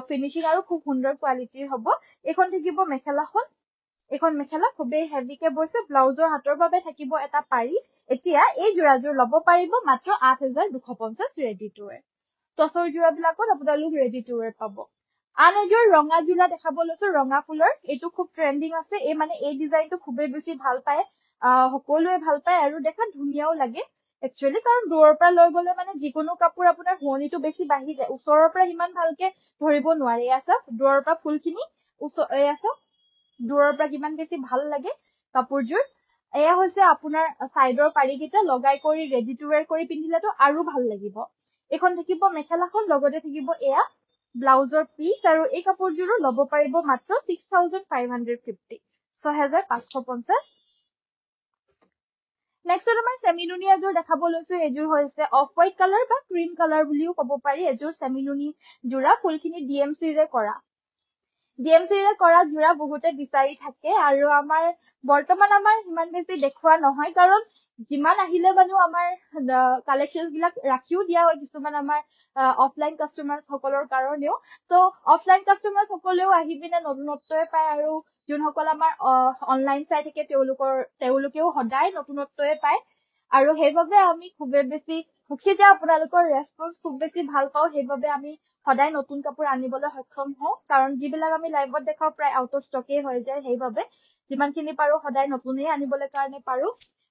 ফিনিশিং আৰু খুব সুন্দৰ কোৱালিটিৰ হ'ব এখন থাকিব মেখেলাখন এখন মেখেলা খুবেই হেভিকে বৈছে ব্লাউজৰ হাতৰ বাবে থাকিব এটা পাৰি এতিয়া এই যোৰাযোৰ ল'ব পাৰিব মাত্ৰ 8250 ৰেডি টু ওয়্যাৰ টছৰ যোৰাবিলাকত আপোনালোক ৰেডি টু ওয়্যাৰ পাব আন এযোৰ ৰঙা যোৰা দেখাব লৈছো ৰঙা ফুলৰ এইটো খুব ট্ৰেন্ডিং আছে এই ডিজাইনটো খুবেই বেছি ভাল পায় সকলোৱে ভাল পায় আৰু দেখাত ধুনীয়াও লাগে একচুয়ালি কাৰণ দূৰৰ পৰা লৈ গলে মানে যিকোনো কাপোৰ আপোনাৰ শুৱনিটো বেছি বাঢ়ি যায় ওচৰৰ পৰা ইমান ভালকে ধৰিব নোৱাৰে এয়া চাওক দূৰৰ পৰা ফুলখিনি এয়া চাওক দূৰৰ পৰা কিমান বেছি ভাল লাগে কাপোৰযোৰ এয়া হৈছে আপোনাৰ সাইডৰ পাৰিকিটা লগাই কৰি ৰেডি টু ওয়্যাৰ কৰি পিন্ধিলেতো আৰু ভাল লাগিব এখন থাকিব মেখেলাখন লগতে থাকিব এয়া ব্লাউজৰ পিচ আৰু এই কাপোৰযোৰো ল'ব পাৰিব মাত্ৰ 6550 6550 নেক্সট আমাৰ সেমিনুনি এযোৰ দেখাব লৈছো এযোৰ হৈছে অফ হোৱাইট কালাৰ বা ক্ৰীম কালাৰ বুলিও ক'ব পাৰি এযোৰ সেমিনুনি যোৰা ফুলখিনি DMC ৰে কৰা DMC ৰে কৰা জোৰা বহুতে বিচাৰি থাকে আৰু বৰ্তমান আমাৰ ইমান বেছি দেখুৱা নহয় কাৰণ যিমান আহিলে মানুহ আমাৰ কালেকশ্যন বিলাক ৰাখিও দিয়া হয় কিছুমান আমাৰ অফলাইন কাষ্টমাৰ সকলৰ কাৰণেও সো অফলাইন কাষ্টমাৰ সকলেও আহি পিনে নতুনত্বই পায় আৰু যোনসকল আমাৰ অনলাইন চাই থাকে তেওঁলোকেও সদায় নতুনত্বই পায় আৰু সেইবাবে আমি খুবেই বেছি সুখী যে আপোনালোকৰ ৰেছপন্স খুব বেছি ভাল পাওঁ সেইবাবে আমি সদায় নতুন কাপোৰ আনিবলৈ সক্ষম হওঁ কাৰণ যিবিলাক আমি লাইভত দেখাও প্ৰায় আউট অফ ষ্টকেই হৈ যায় সেইবাবে যিমানখিনি পাৰো সদায় নতুনেই আনিবলৈ কাৰণে পাৰো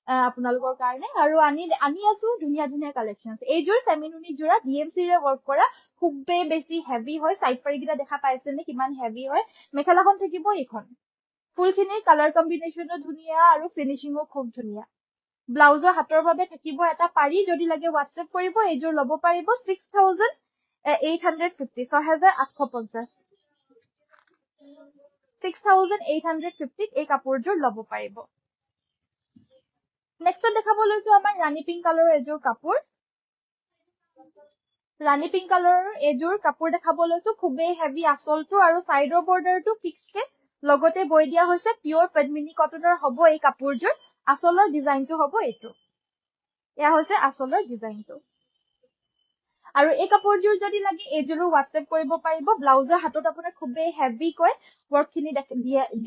আপোনালোকৰ কাৰণে আৰু আনি আছো ধুনীয়া ধুনীয়া কালেকশ্যন এইযোৰ চেমিনুনি যোৰা DMC ৰে ৱৰ্ক কৰা খুবেই বেছি হেভি হয় সাইড পাৰিকেইটা দেখা পাইছে নে কিমান হেভি হয় মেখেলাখন থাকিব এইখন ফুলখিনিৰ কালাৰ কম্বিনেশ্যনো ধুনীয়া আৰু ফিনিচিঙো খুব ধুনীয়া ব্লাউজৰ হাতৰ বাবে থাকিব এটা পাৰি যদি লাগে হোৱাটছএপ কৰিব এইযোৰ ল'ব পাৰিব 6,850 6,850 6,850 এই কাপোৰযোৰ ল'ব পাৰিব নেক্সট দেখাব লৈছো আমাৰ ৰাণী পিংক কালাৰৰ এযোৰ কাপোৰ ৰাণী পিংক কালাৰৰ এযোৰ কাপোৰ দেখাব লৈছো খুবেই হেভি আঁচলটো আৰু চাইডৰ বৰ্ডাৰটো ফিক্সকে লগতে বৈ দিয়া হৈছে পিয়ৰ পদ্মিনী কটনৰ হ'ব এই কাপোৰযোৰ আঁচলৰ ডিজাইনটো হ'ব এইটো এয়া হৈছে আঁচলৰ ডিজাইনটো আৰু এই কাপোৰযোৰ যদি লাগে এইযোৰো হোৱাটছএপ কৰিব পাৰিব ব্লাউজৰ হাতত আপোনাৰ খুবেই হেভিকৈ ৱৰ্কখিনি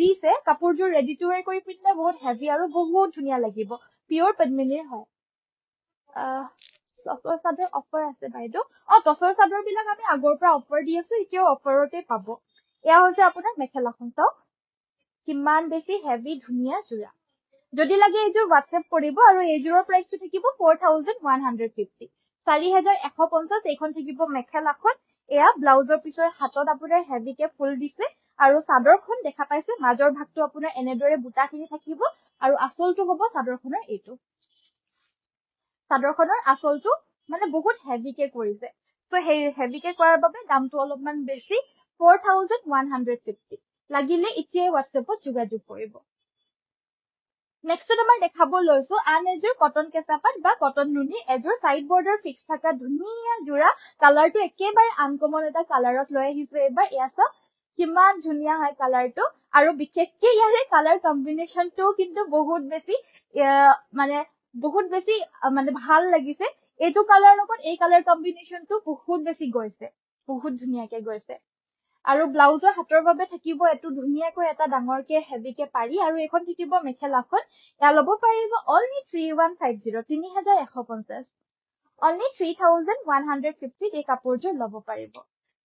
দিছে কাপোৰযোৰ ৰেডি টু ৱেৰ কৰি পিনে বহুত হেভি আৰু বহুত ধুনীয়া লাগিব পিয়ৰ পদ্মিনীৰ হয় টচৰ চাদৰ অফাৰ আছে বাইদেউ টচৰ চাদৰ বিলাক আমি আগৰ পৰা অফাৰ দি আছো এতিয়াও অফাৰতে পাব এয়া হৈছে আপোনাৰ মেখেলাখন চাওক কিমান বেছি হেভি ধুনীয়া যোৰা যদি লাগে এইযোৰ হোৱাটছএপ কৰিব আৰু এইযোৰৰ প্ৰাইচটো থাকিব 4,150 4,150 এইখন থাকিব মেখেলাখন এয়া ব্লাউজৰ পিছৰ হাতত আপোনাৰ হেভিকে ফুল দিছে আৰু চাদৰখন দেখা পাইছে মাজৰ ভাগটো আপোনাৰ এনেদৰে বুটাখিনি থাকিব আৰু আঁচলটো হ'ব চাদৰখনৰ এইটো চাদৰখনৰ আঁচলটো মানে বহুত হেভিকে কৰিছে তো সেই হেভিকে কৰাৰ বাবে দামটো অলপমান বেছি 4,150 লাগিলে এতিয়াই হোৱাটছএপত যোগাযোগ কৰিব নেক্সটত আমাৰ দেখাব লৈছো আন এযোৰ কটন কেঁচাপাত বা কটন নুনি এযোৰ সাইড বৰ্ডাৰ ফিক্স থকা ধুনীয়া যোৰা কালাৰটো একেবাৰে আনকমন এটা কালাৰত লৈ আহিছো এইবাৰ এয়া চাওক কিমান ধুনীয়া হয় কালাৰটো আৰু বিশেষকৈ ইয়াৰে কালাৰ কম্বিনেশ্যনটো কিন্তু বহুত বেছি মানে ভাল লাগিছে এইটো কালাৰ লগত এই কালাৰ কম্বিনেশ্যনটো বহুত বেছি গৈছে বহুত ধুনীয়াকে গৈছে আৰু ব্লাউজৰ হাতৰ বাবে থাকিব এটো ধুনীয়াকৈ এটা ডাঙৰকে হেভিকে পাৰি আৰু এখন থাকিব মেখেলাখন এয়া ল'ব পাৰিব অনলি 3,150 3,150 অনলি 3,150 এই কাপোৰযোৰ ল'ব পাৰিব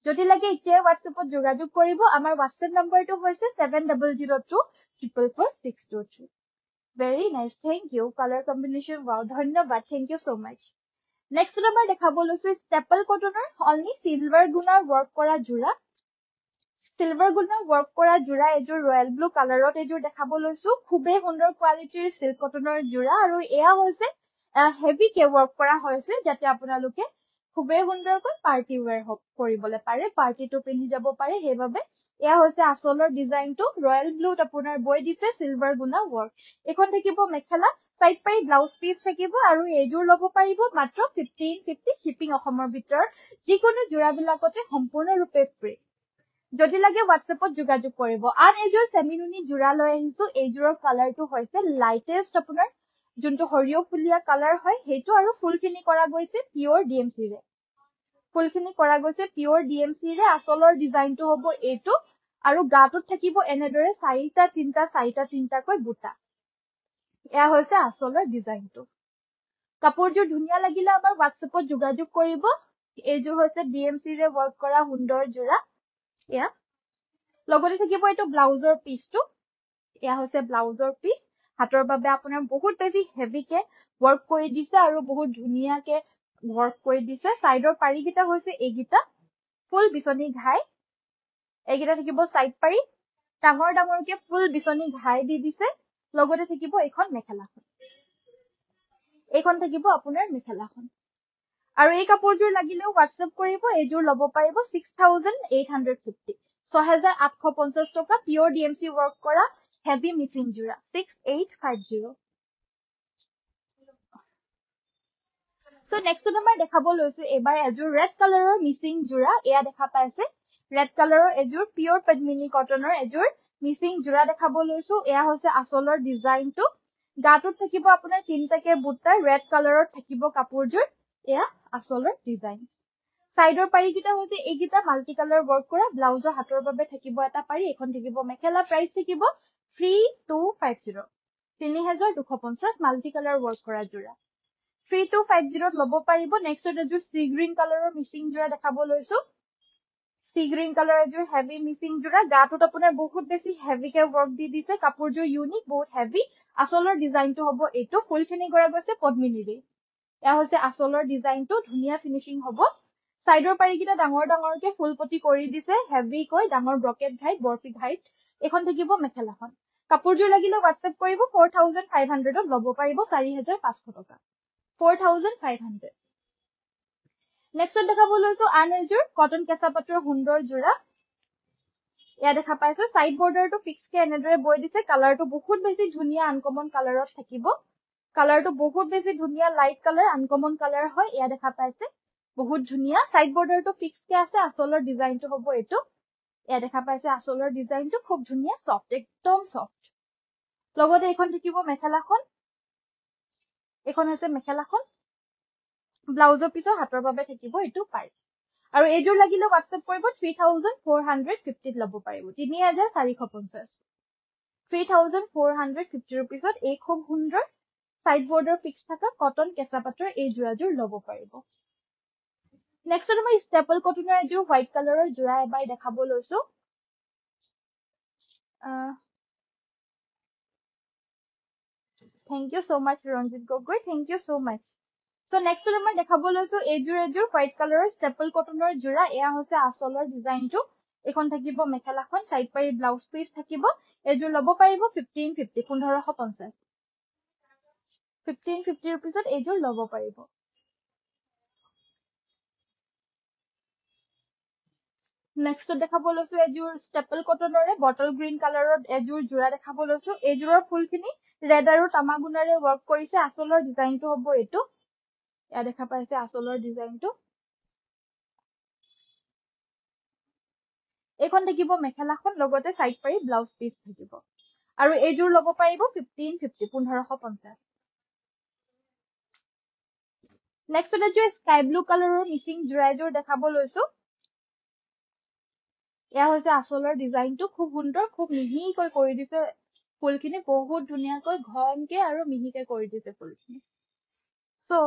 যদি লাগে এতিয়াই হোৱাটছএপত যোগাযোগ কৰিব আমাৰ হোৱাটছএপ নম্বৰটো হৈছে 7002444623 very nice thank you colour combination wow ধন্যবাদ thank you so much next আমাৰ দেখাব লৈছো ষ্টেপল কটনৰ অনলি সিলভাৰ গুণাৰ ৱৰ্ক কৰা যোৰা সিলভাৰ গুণৰ ৱৰ্ক কৰা যোৰা এযোৰ ৰয়েল ব্লু কালাৰত এযোৰ দেখাব লৈছো খুবেই সুন্দৰ কোৱালিটিৰ সিল্ক কটনৰ যোৰা আৰু এয়া হৈছে হেভিকে ৱৰ্ক কৰা হৈছে যাতে আপোনালোকে খুবেই সুন্দৰকৈ পাৰ্টি ৱেৰ কৰিবলৈ পাৰে পাৰ্টিটো পিন্ধি যাব পাৰে সেইবাবে এয়া হৈছে আঁচলৰ ডিজাইনটো ৰয়েল ব্লুত আপোনাৰ বৈ দিছে সিলভাৰ গুণা ৱৰ্ক এখন থাকিব মেখেলা সাইড পাৰি ব্লাউজ পিচ থাকিব আৰু এইযোৰ ল'ব পাৰিব মাত্ৰ 1550 শিপিং অসমৰ ভিতৰত যিকোনো যোৰাবিলাকতে সম্পূৰ্ণৰূপে ফ্ৰী যদি লাগে হোৱাটছএপত যোগাযোগ কৰিব আন এযোৰ চেমিনুনি যোৰা লৈ আহিছো এইযোৰৰ কালাৰটো হৈছে লাইটেষ্ট আপোনাৰ যোনটো হৰিয় ফুলিয়া কালাৰ হয় সেইটো আৰু ফুলখিনি কৰা গৈছে পিয়ৰ DMC ৰে ফুলখিনি কৰা গৈছে পিয়ৰ DMC ৰে আঁচলৰ ডিজাইনটো হ'ব এইটো আৰু গাটোত থাকিব এনেদৰে 4টা-3টা বুটা এয়া হৈছে আঁচলৰ ডিজাইনটো কাপোৰযোৰ ধুনীয়া লাগিলে আমাৰ হোৱাটছএপত যোগাযোগ কৰিব এইযোৰ হৈছে DMC ৰে ৱৰ্ক কৰা সুন্দৰ যোৰা এয়া লগতে থাকিব এইটো ব্লাউজৰ পিচটো এয়া হৈছে ব্লাউজৰ পিচ হাতৰ বাবে আপোনাৰ বহুত বেছি হেভিকে ৱৰ্ক কৰি দিছে আৰু বহুত ধুনীয়াকে ৱৰ্ক কৰি দিছে সাইডৰ পাৰিকেইটা হৈছে এইকেইটা ফুল বিচনী ঘাই এইকেইটা থাকিব সাইড পাৰি ডাঙৰকে ফুল বিচনী ঘাই দি দিছে লগতে থাকিব এইখন মেখেলাখন এইখন থাকিব আপোনাৰ মেখেলাখন আৰু এই কাপোৰযোৰ লাগিলেও হোৱাটছএপ কৰিব এইযোৰ ল'ব পাৰিব 6,850 6,850 টকা পিয়ৰ DMC ৱৰ্ক কৰা হেভি মিচিং যোৰা 6,850 So next আমাৰ দেখাব লৈছো এবাৰ এযোৰ ৰেড কালাৰৰ মিচিং যোৰা এয়া দেখা পাইছে ৰেড কালাৰৰ এযোৰ পিয়ৰ পদ্মিনী কটনৰ এযোৰ মিচিং যোৰা দেখাব লৈছো এয়া হৈছে আচলৰ ডিজাইনটো গাটোত থাকিব আপোনাৰ তিনটাকে বুটা ৰেড কালাৰৰ থাকিব কাপোৰযোৰ এয়া আচলৰ ডিজাইন সাইডৰ পাৰিকিটা হৈছে এইকিটা মাল্টি কালাৰ ওয়াৰ্ক কৰা ব্লাউজৰ হাতৰ বাবে থাকিব এটা পাৰি এখন থাকিব মেখেলা প্ৰাইস থাকিব 3250 3250 মাল্টি কালাৰ ওয়াৰ্ক কৰা যোৰা 3250 লব পাৰিব নেক্সট এযোৰ সি গ্ৰীন কালাৰৰ মিচিং যোৰা দেখাব লৈছো সি গ্ৰীন কালাৰ এযোৰ হেভি মিচিং যোৰা গাটোত আপোনাৰ বহুত বেছি হেভিকে ওয়াৰ্ক দি দিছে কাপোৰযোৰ ইউনিক বহুত হেভি আচলৰ ডিজাইনটো হ'ব এইটো ফুলখিনি কৰা গৈছে পদ্মিনীৰে এয়া হৈছে আচলৰ ডিজাইনটো ধুনীয়া ফিনিশিং হ'ব সাইডৰ পাৰিকিটা ডাঙৰ ডাঙৰকে ফুলপটি কৰি দিছে হেভি কৈ ডাঙৰ ব্ৰকেট ঘাইট বৰফি ঘাইট এখন থাকিব মেখেলাখন কাপোৰযোৰ লাগিলে WhatsApp কৰিব 4500 ত লব পাৰিব 4500 টকা 4500 নেক্সট দেখাব লৈছো আন এযোৰ কটন কেঁচা পাটৰ সুন্দৰ যোৰা এয়া দেখা পাইছে সাইড বৰ্ডাৰটো ফিক্স কে এনেদৰে বৈ দিছে কালাৰটো বহুত বেছি ধুনীয়া আনকমন কালাৰত থাকিব কালাৰটো বহুত বেছি ধুনীয়া লাইট কালাৰ আনকমন কালাৰ হয় এয়া দেখা পাইছে বহুত ধুনীয়া সাইড বৰ্ডাৰটো ফিক্স কে আছে আসলৰ ডিজাইনটো হ'ব এটো এয়া দেখা পাইছে আসলৰ ডিজাইনটো খুব ধুনীয়া সফট একদম সফট লগতে এখন থাকিব মেখেলাখন এখন আছে মেখেলাখন ব্লাউজৰ পিছৰ হাতৰ বাবে থাকিব এটো পাৰি আৰু এযোৰ লাগিলে WhatsApp কৰিব 3450 লব পাৰিব 3450 3450 रुपीसত এই খুব সুন্দৰ সাইড বৰ্ডাৰ ফিক্স থাকা কটন কেঁচা পাটৰ এই যোৰাযোৰ লব পাৰিব নেক্সট মই ষ্টেপল কটনৰ এযোৰ হোৱাইট কালাৰৰ যোৰা এবাৰ দেখাব লৈছো thank you so much Ranjit Gogoi thank you so much so next মই দেখাব লৈছো এযোৰ হোৱাইট কালাৰৰ ষ্টেপল কটনৰ যোৰা এয়া হৈছে আচলৰ ডিজাইনটো এখন থাকিব মেখেলাখন সাইড পাৰি ব্লাউজ পিস থাকিব এযোৰ লব পাৰিব 1550 1550 1550 रुपीसত এযোৰ লব পাৰিব নেক্সট দেখাব লৈছো এযোৰ ষ্টেপল কটনৰে বটল গ্ৰীন কালাৰত এযোৰ যোৰা দেখাব লৈছো এযোৰৰ ফুলখিনি ৰেড আৰু তামাগুনাৰে ওয়াৰ্ক কৰিছে আচলৰ ডিজাইনটো হ'ব এটো এয়া দেখা পাইছে আচলৰ ডিজাইনটো এখন থাকিব মেখেলাখন লগতে সাইড পাৰি ব্লাউজ পিস থাকিব আৰু এযোৰ লব পাৰিব 1550 1550 নেক্সট এযোৰ স্কাই ব্লু কালাৰৰ মিচিং যোৰা এযোৰ দেখাব লৈছো এয়া হৈছে আচলৰ ডিজাইনটো খুব সুন্দৰ খুব মিহিকৈ কৰি দিছে ফুলখিনি বহুত ধুনীয়াকৈ ঘনকে আৰু মিহিকে কৰি দিছে ফুলখিনি সো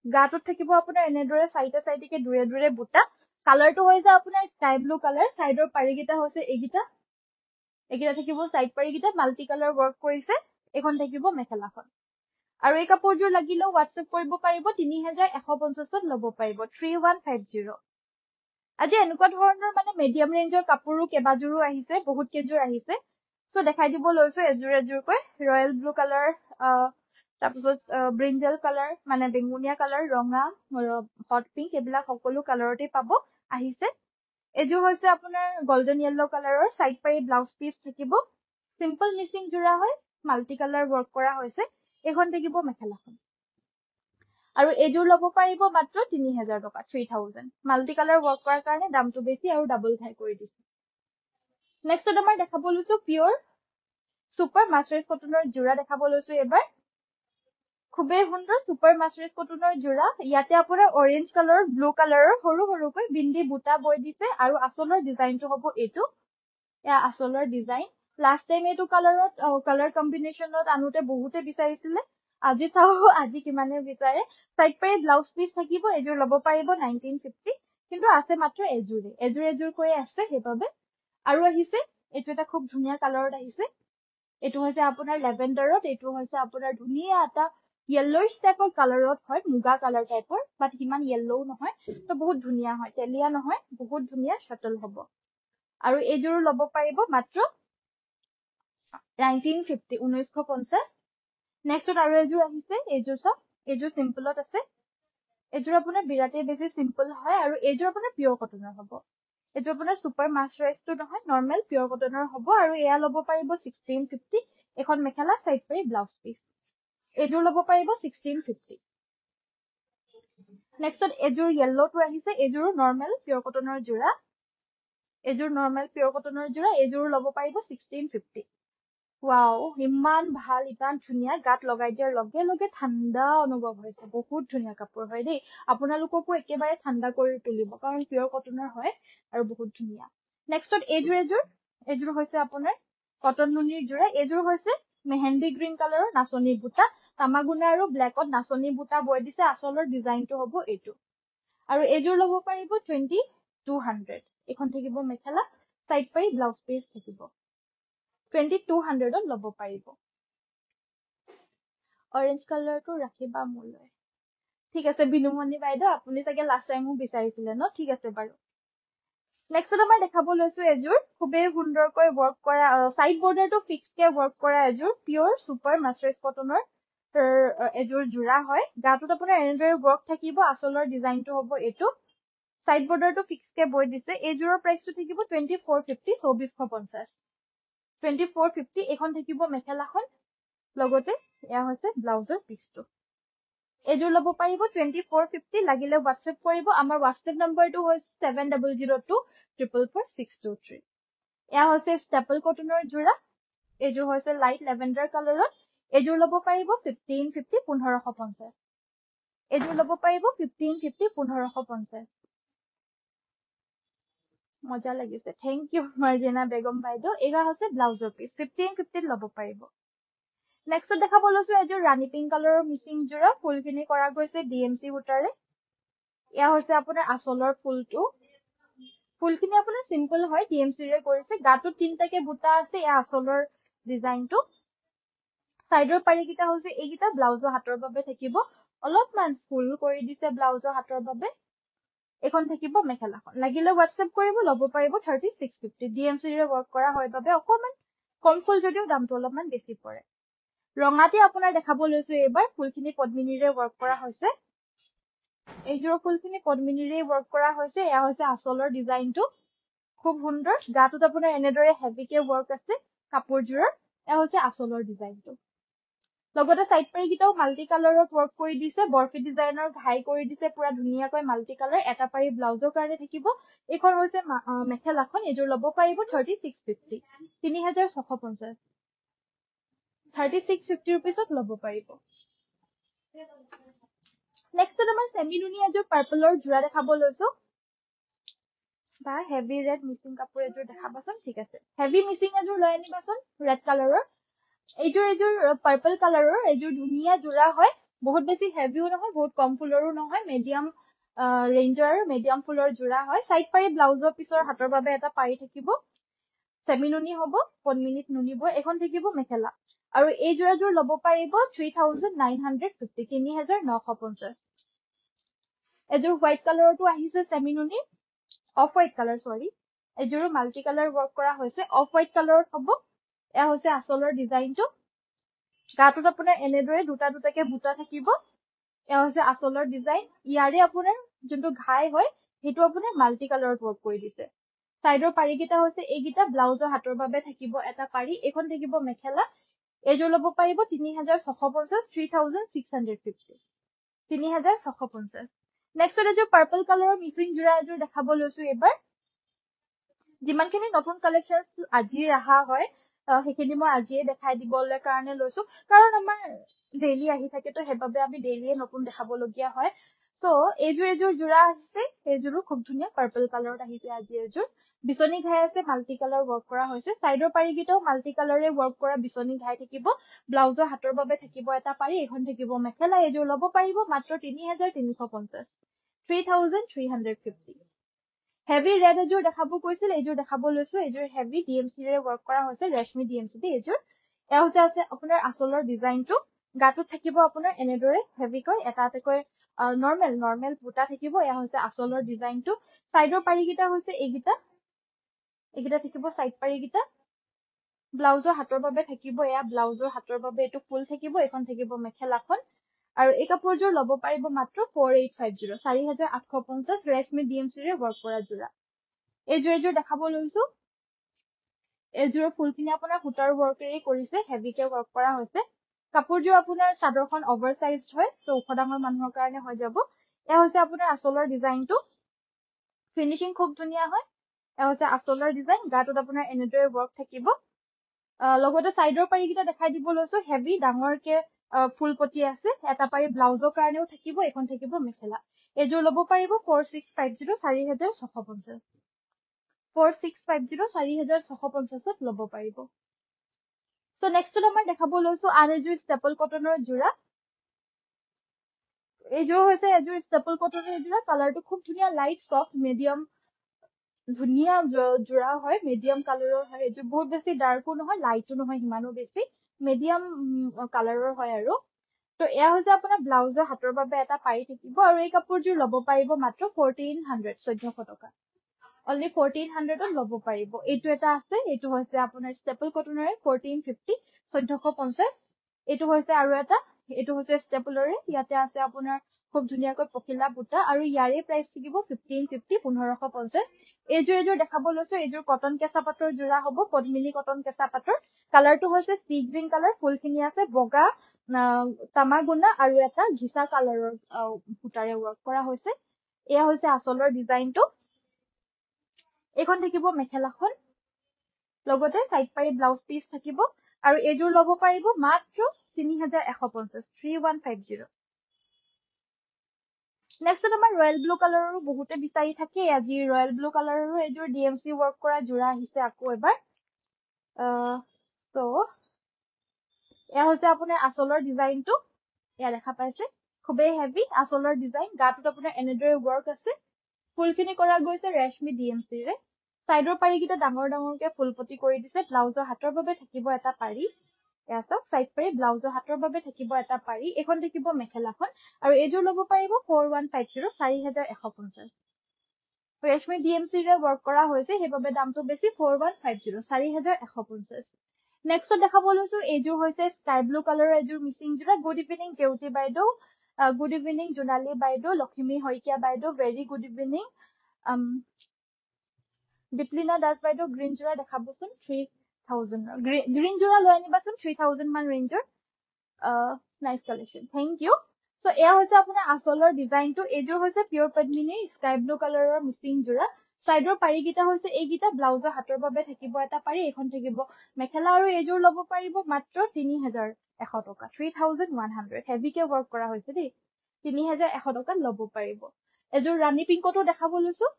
গাটোত থাকিব আপোনাৰ এনেদৰে সাইডে সাইডে দূৰে দূৰে বুটা কালাৰটো হৈছে আপোনাৰ স্কাই ব্লু কালাৰ সাইডৰ পাৰিকিটা হৈছে এইকিটা থাকিব সাইড পাৰিকিটা মাল্টি কালাৰ ওয়াৰ্ক কৰিছে এখন থাকিব মেখেলাখন আৰু এই কাপোৰযোৰ লাগিলে WhatsApp কৰিব পাৰিব 3150 ত লব পাৰিব 3150 আজি এনেকুৱা ধৰণৰ মানে মিডিয়াম ৰেঞ্জৰ কাপোৰো কেবাজোৰো আহিছে বহুত কেজোৰ আহিছে সো দেখাই দিব লৈছো এযোৰ ৰয়্যাল ব্লু কালাৰ তাৰপিছত ব্ৰিঞ্জল কালাৰ মানে বেঙুনীয়া কালাৰ ৰঙা হট পিংক এইবিলাক সকলো কালাৰতে পাব আহিছে এযোৰ হৈছে আপোনাৰ গোল্ডেন ইয়েলো কালাৰৰ সাইড পাৰি ব্লাউজ পিস থাকিব সিম্পল মিচিং যোৰা হয় মাল্টি কালাৰ ওয়াৰ্ক কৰা হৈছে এখন থাকিব মেখেলাখন আৰু এযোৰ লব পাৰিব মাত্ৰ 3000 টকা 3000 মাল্টি কালাৰ ওয়াৰ্ক কৰাৰ কাৰণে দামটো বেছি আৰু ডাবল ঘাই কৰি দিছে নেক্সট আমাৰ দেখাব লৈছো পিয়ৰ সুপাৰ মাস্টাৰ্ছ কটনৰ যোৰা দেখাব লৈছো এবাৰ খুবেই সুন্দৰ সুপাৰ মাস্টাৰ্ছ কটনৰ যোৰা ইয়াতে আপোনাৰ অৰেঞ্জ কালাৰৰ ব্লু কালাৰৰ সৰু সৰুকৈ বিন্দি বুটা বৈ দিছে আৰু আচলৰ ডিজাইনটো হ'ব এটো এয়া আচলৰ ডিজাইন লাষ্ট টাইম এটো কালাৰত কালাৰ কম্বিনেশনত আনোতে বহুতে বিচাৰিছিলে আজি চাও আজি কিমানে বিচাৰে সাইড পাৰি ব্লাউজ পিস থাকিব এযোৰ লব পাৰিব 1950 কিন্তু আছে মাত্ৰ এযোৰ কৈ আছে হেবাবে আৰু আহিছে এটো এটা খুব ধুনীয়া কালাৰত আহিছে এটো হৈছে আপোনাৰ লেভেণ্ডাৰত এটো হৈছে আপোনাৰ ধুনীয়া এটা yellowish টাইপৰ কালাৰত হয় মুগা কালাৰ টাইপৰ বাট হিমান yellow নহয় তো বহুত ধুনীয়া হয় তেলিয়া নহয় বহুত ধুনীয়া শটল হ'ব আৰু এযোৰ লব পাৰিব মাত্ৰ 1950 1950 নেক্সট আৰু এযোৰ আহিছে এযোৰ সব এযোৰ সিম্পলত আছে এযোৰ আপোনাৰ বিৰাটে বেছি সিম্পল হয় আৰু এযোৰ আপোনাৰ পিয়ৰ কটনৰ হ'ব এযোৰ আপোনাৰ সুপাৰ মাস্টাৰাইজটো নহয় নৰমাল পিয়ৰ কটনৰ হ'ব আৰু এয়া লব পাৰিব 1650 এখন মেখেলা সাইড পাৰি ব্লাউজ পিস এযোৰ লব পাৰিব 1650 নেক্সট এযোৰ yellow টো আহিছে এযোৰ নৰমাল পিয়ৰ কটনৰ যোৰা এযোৰ নৰ্মেল পিয়ৰ কটনৰ যোৰা এযোৰ ল'ব পাৰিব 1650 ওয়াও ইমান ভাল ইমান ধুনীয়া গাত লগাই দিয়াৰ লগে লগে ঠাণ্ডা অনুভৱ হৈছে বহুত ধুনীয়া কাপোৰ হয় দেই আপোনালোককো একেবাৰে ঠাণ্ডা কৰি তুলিব কাৰণ পিয়ৰ কটনৰ হয় আৰু বহুত ধুনীয়া নেক্সটত এযোৰ হৈছে আপোনাৰ কটন নুনিৰ যোৰা এযোৰ হৈছে মেহেন্দি গ্ৰীণ কালাৰৰ নাচনী বুটা তামাগুনা আৰু ব্লেকত নাচনী বুটা বৈ দিছে আচলৰ ডিজাইনটো হ'ব এইটো আৰু এযোৰ ল'ব পাৰিব 2200 এখন থাকিব মেখেলা সাইড পাই ব্লাউজ পিস থাকিব 2200 ল'ব পাৰিব অৰেঞ্জ কালাৰটো ৰাখিবা মোলৈ ঠিক আছে বিনুমণি বাইদেউ আপুনি চাগে লাষ্ট টাইমো বিচাৰিছিলে ন ঠিক আছে বাৰু নেক্সট আমাৰ দেখাব লৈছো এযোৰ খুবেই সুন্দৰকৈ ওয়াৰ্ক কৰা সাইড বৰ্ডাৰটো ফিক্স কে ওয়াৰ্ক কৰা এযোৰ পিওৰ সুপাৰ মাস্টাৰ্ছ কটনৰ এযোৰ জোৰা হয় গাটোত আপোনাৰ এনেদৰে ওয়াৰ্ক থাকিব আচলৰ ডিজাইনটো হ'ব এইটো সাইড বৰ্ডাৰটো ফিক্স কে বৈ দিছে এযোৰৰ প্ৰাইসটো থাকিব 2450 2450 2450 এখন থাকিব মেখেলাখন লগতে এয়া হৈছে ব্লাউজৰ পিছটো এযোৰ ল'ব পাৰিব 2450 লাগিলে WhatsApp কৰিব আমাৰ WhatsApp নম্বৰটো হৈছে 7002444623 এয়া হৈছে ষ্টেপল কটনৰ জোৰা এযোৰ হৈছে লাইট লেভেণ্ডাৰ কালাৰত এযোৰ ল'ব পাৰিব 1550 1550 এযোৰ ল'ব পাৰিব 1550 1550 মজা লাগিছে থ্যাংক ইউ মাৰ্জিনা বেগম বাইদেউ এয়া হৈছে ব্লাউজৰ পিস 1550 ল'ব পাৰিব নেক্সট দেখাব লৈছো এযোৰ ৰাণী পিংক কালাৰৰ মিচিং জোৰা ফুলখিনি কৰা গৈছে ডিএমসি বুটাৰে এয়া হৈছে আপোনাৰ আচলৰ ফুলখিনি আপোনাৰ সিম্পল হয় ডিএমসি ৰে কৰিছে গাটোত তিনটাকে বুটা আছে এয়া আচলৰ ডিজাইনটো সাইডৰ পাৰিকিটা হৈছে এইকিটা ব্লাউজৰ হাতৰ বাবে থাকিব অলপমান ফুল কৰি দিছে ব্লাউজৰ হাতৰ বাবে এখন থাকিব মেখেলাখন লাগিলে WhatsApp কৰিব ল'ব পাৰিব 3650 ডিএমসি ৰে ওয়াৰ্ক কৰা হয় বাবে অকমান কম ফুল যদিও দামটো অলপমান বেছি পৰে ৰঙাতে আপোনাৰ দেখাব লৈছো এবাৰ ফুলখিনি পদ্মিনীৰে ওয়াৰ্ক কৰা হৈছে এইযোৰ ফুলখিনি পদ্মিনীৰে ওয়াৰ্ক কৰা হৈছে এয়া হৈছে আচলৰ ডিজাইনটো খুব সুন্দৰ গাটোত আপোনাৰ এনেদৰে হেভিকে ওয়াৰ্ক আছে কাপোৰজোৰৰ এয়া হৈছে আচলৰ ডিজাইনটো লগতে সাইড পাৰিকিটাও মাল্টি কালাৰত ওয়াৰ্ক কৰি দিছে বৰফি ডিজাইনৰ ঘাই কৰি দিছে পুৰা ধুনীয়াকৈ মাল্টি কালাৰ এটা পাৰি ব্লাউজৰ কাৰণে থাকিব এইখন হৈছে মেখেলাখন এযোৰ ল'ব পাৰিব 3650 3650 3650 रुपीसत ল'ব পাৰিব নেক্সট আমাৰ সেমি নুনি এযোৰ পাৰ্পলৰ জোৰা দেখাব লৈছো বা হেভি ৰেড মিচিং কাপোৰ এযোৰ দেখাবাচোন ঠিক আছে হেভি মিচিং এযোৰ লৈ আনিবাচোন ৰেড কালাৰৰ এযোৰ পাৰ্পল কালাৰৰ এযোৰ ধুনীয়া জোৰা হয় বহুত বেছি হেভিও নহয় বহুত কম ফুলৰো নহয় মিডিয়াম ৰেঞ্জৰ মিডিয়াম ফুলৰ জোৰা হয় সাইড পাৰি ব্লাউজৰ পিছৰ হাতৰ বাবে এটা পাৰি থাকিব সেমি নুনি হ'ব পদ্মিনীত নুনিব এখন থাকিব মেখেলা আৰু এই জোৰাযোৰ ল'ব পাৰিব 3950 3950 এযোৰ হোৱাইট কালাৰটো আহিছে সেমি নুনি অফ হোৱাইট কালাৰ সৰি এযোৰ মাল্টি কালাৰ ওয়াৰ্ক কৰা হৈছে অফ হোৱাইট কালাৰত হ'ব এয়া হৈছে আচলৰ ডিজাইনটো গাটোত আপোনাৰ এনেদৰে দুটাকে বুটা থাকিব এয়া হৈছে আচলৰ ডিজাইন ইয়াৰে আপোনাৰ যোনটো ঘাই হয় হেতু আপোনাৰ মাল্টি কালাৰত ওয়াৰ্ক কৰি দিছে সাইডৰ পাৰিকিটা হৈছে এইকিটা ব্লাউজৰ হাতৰ বাবে থাকিব এটা পাৰি এখন থাকিব মেখেলা এযোৰ ল'ব পাৰিব 3650 3650 3650 নেক্সট এযোৰ পাৰ্পল কালাৰৰ মিচিং জোৰা এযোৰ দেখাব লৈছো এবাৰ যিমানখিনি নতুন কালেকশন আজি ৰাহা হয় সেইখিনি মই আজিয়ে দেখাই দিবলৈ কাৰণে লৈছো কাৰণ আমাৰ ডেইলি আহি থাকে তো হেবাবে আমি ডেইলিয়ে নতুন দেখাব লগিয়া হয় সো এযোৰ জোৰা আছে এযোৰো খুব ধুনীয়া পাৰ্পল কালাৰত আহিছে আজি এযোৰ বিচনি ঘাই আছে মাল্টি কালাৰ ওয়াৰ্ক কৰা হৈছে সাইডৰ পাৰিকিটাও মাল্টি কালাৰে ওয়াৰ্ক কৰা বিচনি ঘাই থাকিব ব্লাউজৰ হাতৰ বাবে থাকিব এটা পাৰি এখন থাকিব মেখেলা এযোৰ ল'ব পাৰিব মাত্ৰ 3350 3350 হেভি ৰেড এযোৰ দেখাব কৈছিল এযোৰ দেখাব লৈছো এযোৰ হেভি ডিএমসি ৰে ওয়াৰ্ক কৰা হৈছে ৰেশমি ডিএমসি তে এযোৰ এয়া আছে আপোনাৰ আচলৰ ডিজাইনটো গাটোত থাকিব আপোনাৰ এনেদৰে হেভিকৈ এটাকৈ নৰ্মেল বুটা থাকিব এয়া হৈছে আচলৰ ডিজাইনটো সাইডৰ পাৰিকিটা হৈছে এইকিটা থাকিব সাইড পাৰিকিটা ব্লাউজৰ হাতৰ বাবে থাকিব এয়া ব্লাউজৰ হাতৰ বাবে এটো ফুল থাকিব এখন থাকিব মেখেলাখন আৰু এই কাপোৰযোৰ ল'ব পাৰিব মাত্ৰ 4850 4850 ৰেশমি ডিএমসি ৰে ওয়াৰ্ক কৰা জোৰা এযোৰ দেখাব লৈছো এযোৰ ফুলখিনি আপোনাৰ সূতাৰ ওয়াৰ্কেৰে কৰিছে হেভিকে ওয়াৰ্ক কৰা হৈছে কাপোৰযোৰ আপোনাৰ চাদৰখন ওভাৰসাইজড হয় সো ওখডাঙৰ মানুহৰ কাৰণে হৈ যাব এয়া হৈছে আপোনাৰ আচলৰ ডিজাইনটো ফিনিশিং খুব ধুনীয়া হয় এয়া হৈছে আচলৰ ডিজাইন গাটোত আপোনাৰ এনেদৰে ৱৰ্ক থাকিব লগতে সাইডৰ পাৰিকেইটা দেখাই দিব লৈছো হেভি ডাঙৰকে ফুলপতি আছে এটা পাৰি ব্লাউজৰ কাৰণেও থাকিব এখন থাকিব মেখেলা এযোৰ ল'ব পাৰিব 4650 4650 4650 4650 ল'ব পাৰিব তো নেক্সটত আমাৰ দেখাব লৈছো আন এযোৰ ষ্টেপল কটনৰ যোৰা এযোৰ হৈছে এযোৰ ষ্টেপল কটনৰ যোৰা কালাৰটো খুব ধুনীয়া লাইট সফট মিডিয়াম ধুনীয়া যোৰা হয় মিডিয়াম কালাৰৰ হয় এযোৰ বহুত বেছি ডাৰ্কো নহয় লাইটো নহয় সিমানো বেছি মিডিয়াম কালাৰৰ হয় আৰু তো এয়া হৈছে আপোনাৰ ব্লাউজৰ হাতৰ বাবে এটা পাৰি থাকিব আৰু এই কাপোৰযোৰ ল'ব পাৰিব মাত্ৰ 1400 1400 টকা অনলি 1400 ল'ব পাৰিব এইটো এটা আছে এইটো হৈছে আপোনাৰ ষ্টেপল কটনৰে 1450 1450 এইটো হৈছে আৰু এটা এইটো হৈছে ষ্টেপলৰে ইয়াতে আছে আপোনাৰ খুব ধুনীয়াকৈ পখিলা বুটা আৰু ইয়াৰে প্ৰাইস থাকিব 1550 1550 এইযোৰ দেখাব লৈছো এইযোৰ কটন কেঁচা পাটৰ যোৰা হ'ব পদ্মিনী কটন কেঁচা পাটৰ কালাৰটো হৈছে সি গ্ৰীন কালাৰ ফুলখিনি আছে বগা তামাগুনা আৰু এটা ঘিচা কালাৰৰ বুটাৰে ৱৰ্ক কৰা হৈছে এয়া হৈছে আচলৰ ডিজাইনটো এখন থাকিব মেখেলাখন লগতে সাইড পাৰি ব্লাউজ পিস থাকিব আৰু এইযোৰ ল'ব পাৰিব মাত্ৰ 3150 3150 নেক্সট আমাৰ ৰয়েল ব্লু কালাৰৰো বহুতে বিচাৰি থাকে আজি ৰয়েল ব্লু কালাৰৰো এইযোৰ ডিএমসি ৱৰ্ক কৰা যোৰা আহিছে আকৌ এবাৰ তো এয়া হৈছে আপোনাৰ আচলৰ ডিজাইনটো এয়া দেখা পাইছে খুবেই হেভি আচলৰ ডিজাইন গাটোত আপোনাৰ এনেদৰে ৱৰ্ক আছে ফুলখিনি কৰা গৈছে ৰেশমি ডিএমসি ৰে সাইডৰ পাৰিকেইটা ডাঙৰ ডাঙৰকে ফুলপতি কৰি দিছে ব্লাউজৰ হাতৰ বাবে থাকিব এটা পাৰি এয়া চাওক সাইড পাৰি ব্লাউজৰ হাতৰ বাবে থাকিব এটা পাৰি এখন থাকিব মেখেলাখন আৰু এইযোৰ ল'ব পাৰিব 4150 4150 ৰেশমি ডিএমসি ৰে ৱৰ্ক কৰা হৈছে সেইবাবে দামটো বেছি 4150 4150 নেক্সট দেখাব লৈছো এইযোৰ হৈছে স্কাই ব্লু কালাৰৰ এযোৰ মিচিং যোৰা গুড ইভিনিং জেউতি বাইদেউ গুড ইভিনিং জোনালী বাইদেউ লক্ষ্মী শইকীয়া বাইদেউ very good evening Dipalina Das বাইদেউ গ্ৰীণ যোৰা দেখাবচোন 3000 গ্ৰীণ যোৰা লৈ আনিবাচোন 3000 মান ৰেঞ্জৰ nice collection thank you so এয়া হৈছে আপোনাৰ আচলৰ ডিজাইনটো এইযোৰ হৈছে পিওৰ পদ্মিনী স্কাই ব্লু কালাৰৰ মিচিং যোৰা সাইডৰ পাৰিকেইটা হৈছে এইকেইটা ব্লাউজৰ হাতৰ বাবে থাকিব এটা পাৰি এখন থাকিব মেখেলা আৰু এইযোৰ ল'ব পাৰিব মাত্ৰ 3100 টকা 3100 হেভিকে ৱৰ্ক কৰা হৈছে দেই 3100 টকা ল'ব পাৰিব এযোৰ ৰাণী পিংকটো দেখাব লৈছো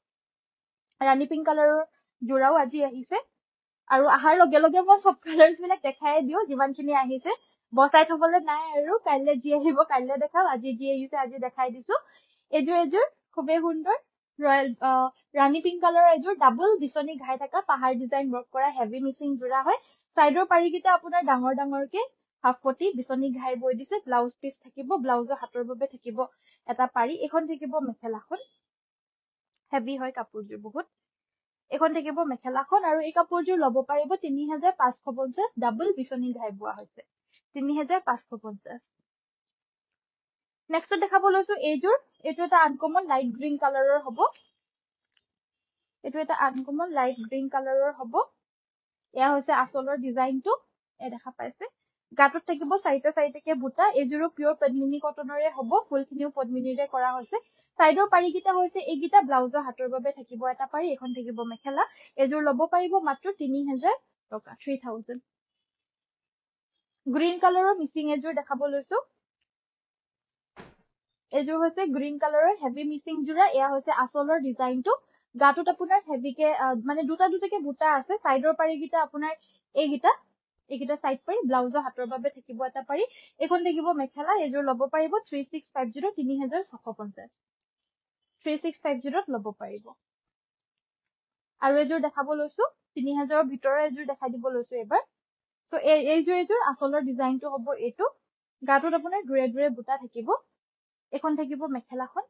ৰাণী পিংক কালাৰৰ যোৰাও আজি আহিছে আৰু আহাৰ লগে লগে মই সব কালাৰ্স বিলাক দেখাই দিও যিমানখিনি আহিছে বসাই থবলৈ নাই আৰু কাইলে যি আহিব কাইলে দেখাম আজি যি আহিছে আজি দেখাই দিছো এযোৰ খুবেই সুন্দৰ ৰয়েল ৰাণী পিংক কালাৰৰ এযোৰ ডাবল বিচনি ঘাই থকা পাহাৰ ডিজাইন ৱৰ্ক কৰা হেভি মিচিং যোৰা হয় সাইডৰ পাৰিকেইটা আপোনাৰ ডাঙৰ ডাঙৰকে হাফপতি বিচনি ঘাই বৈ দিছে ব্লাউজ পিস থাকিব ব্লাউজৰ হাতৰ বাবে থাকিব এটা পাৰি এখন থাকিব মেখেলাখন হেভি হয় কাপোৰযোৰ বহুত এখন থাকিব মেখেলাখন আৰু এই কাপোৰযোৰ ল'ব পাৰিব 3550 ডাবল বিচনি ঘাই বোৱা হৈছে 3550 নেক্সট দেখাব লৈছো এইযোৰ এইটো এটা আনকমন লাইট গ্ৰীণ কালাৰৰ হ'ব এইটো এটা আনকমন লাইট গ্ৰীণ কালাৰৰ হ'ব এয়া হৈছে আচলৰ ডিজাইনটো এ দেখা পাইছে গাটোত থাকিব চাইতে চাইতেকে বুটা এইযোৰো পিওৰ পদ্মিনী কটনৰে হ'ব ফুলখিনিও পদ্মিনীৰে কৰা হৈছে সাইডৰ পাৰিকেইটা হৈছে এইকেইটা ব্লাউজৰ হাতৰ বাবে থাকিব এটা পাৰি এখন থাকিব মেখেলা এইযোৰ ল'ব পাৰিব মাত্ৰ 3000 টকা 3000 গ্ৰীণ কালাৰৰ মিচিং এযোৰ দেখাব লৈছো এযোৰ হৈছে গ্ৰীণ কালাৰৰ হেভি মিচিং যোৰা এয়া হৈছে আচলৰ ডিজাইনটো গাটোত আপোনাৰ হেভিকে মানে দুটাকে বুটা আছে সাইডৰ পাৰিকেইটা আপোনাৰ এইকেইটা সাইড পাৰি ব্লাউজৰ হাতৰ বাবে থাকিব এটা পাৰি এখন থাকিব মেখেলা এযোৰ ল'ব পাৰিব 3650 3650 3650 ল'ব পাৰিব আৰু এযোৰ দেখাব লৈছো 3000ৰ ভিতৰৰ এযোৰ দেখাই দিব লৈছো এবাৰ সো এইযোৰ আচলৰ ডিজাইনটো হ'ব এইটো গাটোত আপোনাৰ দুৰে দুৰে বুটা থাকিব এখন থাকিব মেখেলাখন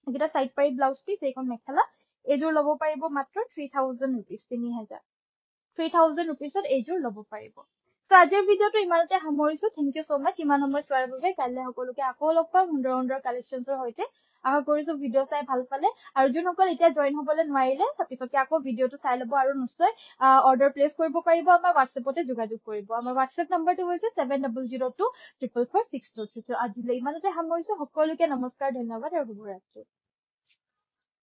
এটা সাইড পাৰি ব্লাউজ পিস এইখন মেখেলা এইযোৰ ল'ব পাৰিব মাত্ৰ 3000 rupees 3000 rupeesত এইযোৰ ল'ব পাৰিব সো আজিৰ ভিডিওটো ইমানতে সামৰিছো থ্যাংক ইউ সো মাচ ইমান সময় চোৱাৰ বাবে কাইলৈ সকলোকে আকৌ লগ পাম সুন্দৰ কালেকশনছৰ সৈতে আশা কৰিছো ভিডিও চাই ভাল পালে আৰু যোনসকল এতিয়া জয়েন হ'বলৈ নোৱাৰিলে তাৰপিছতে আকৌ ভিডিওটো চাই ল'ব আৰু নিশ্চয় অৰ্ডাৰ প্লেচ কৰিব পাৰিব আমাৰ WhatsAppতে যোগাযোগ কৰিব আমাৰ WhatsApp নম্বৰটো হৈছে 7002444623 আজিলৈ ইমানতে সামৰিছো সকলোকে নমস্কাৰ ধন্যবাদ আৰু শুভৰাত্ৰি